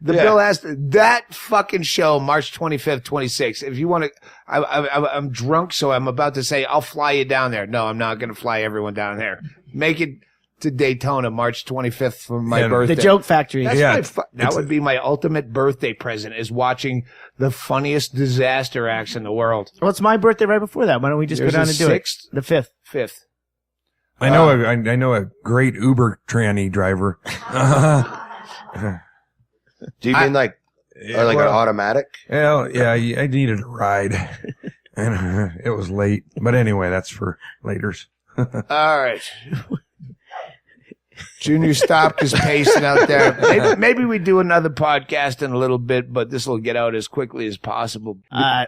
The bill has to, that fucking show, March 25th, 26th. If you want to, I'm drunk, so I'm about to say, I'll fly you down there. No, I'm not going to fly everyone down there. Make it to Daytona, March 25th for my birthday. The Joke Factory. That would be my ultimate birthday present, is watching the funniest disaster acts in the world. Well, it's my birthday right before that. Why don't we just go down and do it? The 5th. 5th. I know a great Uber tranny driver. Do you mean like an automatic? Well, yeah, I needed a ride. And it was late. But anyway, that's for laters. All right. Junior Stopka's pacing out there. Maybe we do another podcast in a little bit, but this will get out as quickly as possible.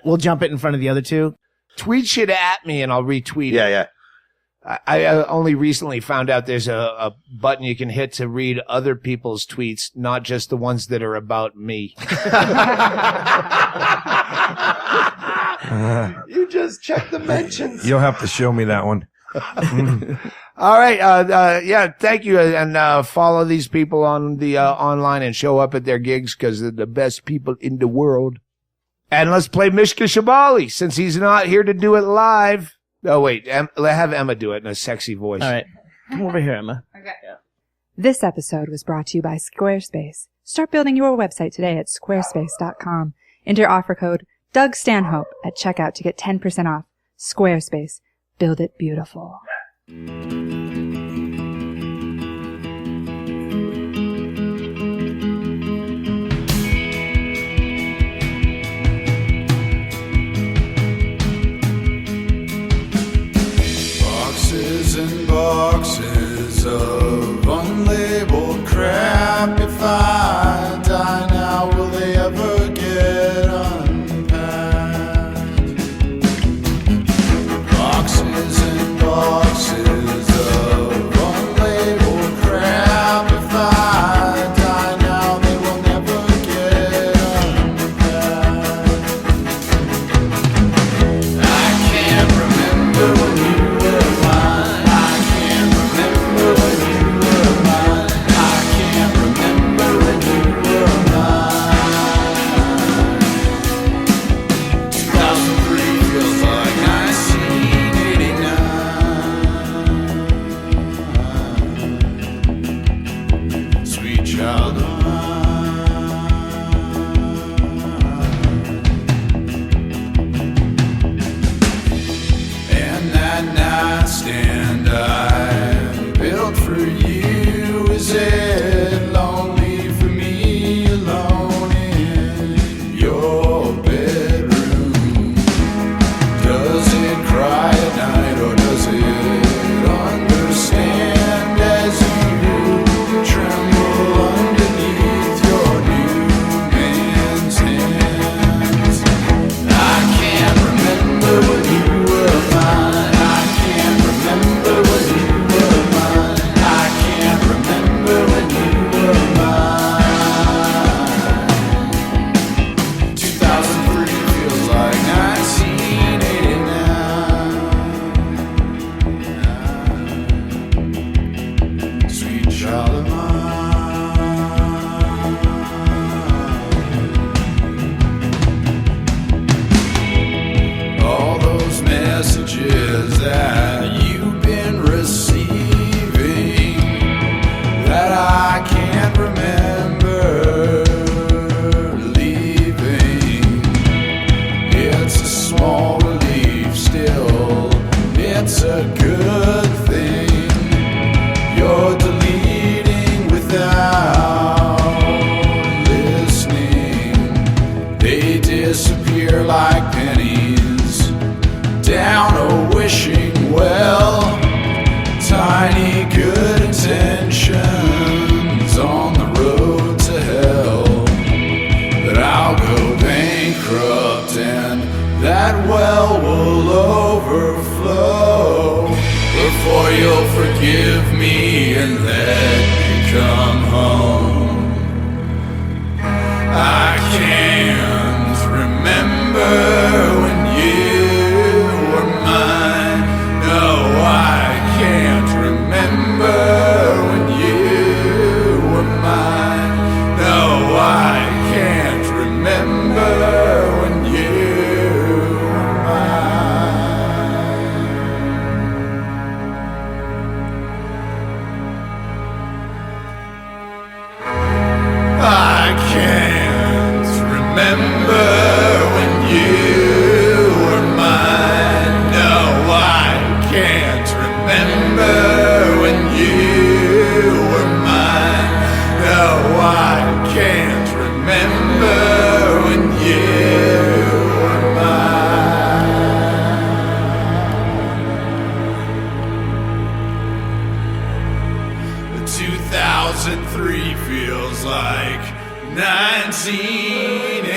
We'll jump it in front of the other two. Tweet shit at me and I'll retweet it. Yeah. I only recently found out there's a button you can hit to read other people's tweets, not just the ones that are about me. You just check the mentions. You'll have to show me that one. All right. Thank you. And follow these people on the online and show up at their gigs, because they're the best people in the world. And let's play Mishka Shubaly, since he's not here to do it live. Oh, wait. Have Emma do it in a sexy voice. All right. Come over here, Emma. Okay. This episode was brought to you by Squarespace. Start building your website today at squarespace.com. Enter offer code Doug Stanhope at checkout to get 10% off. Squarespace. Build it beautiful. Boxes and boxes of unlabeled crap. If I die now, will they ever get unpacked? Boxes and boxes of I'll go bankrupt and that well will overflow before you'll forgive me and let me come home. I can't remember when you were mine. No, I can't remember when you were mine. No, I can't remember when you were mine. I can't remember when you were mine. No, I can't remember when you were mine. No, I can't remember when you were mine. 2003 feels like 1980.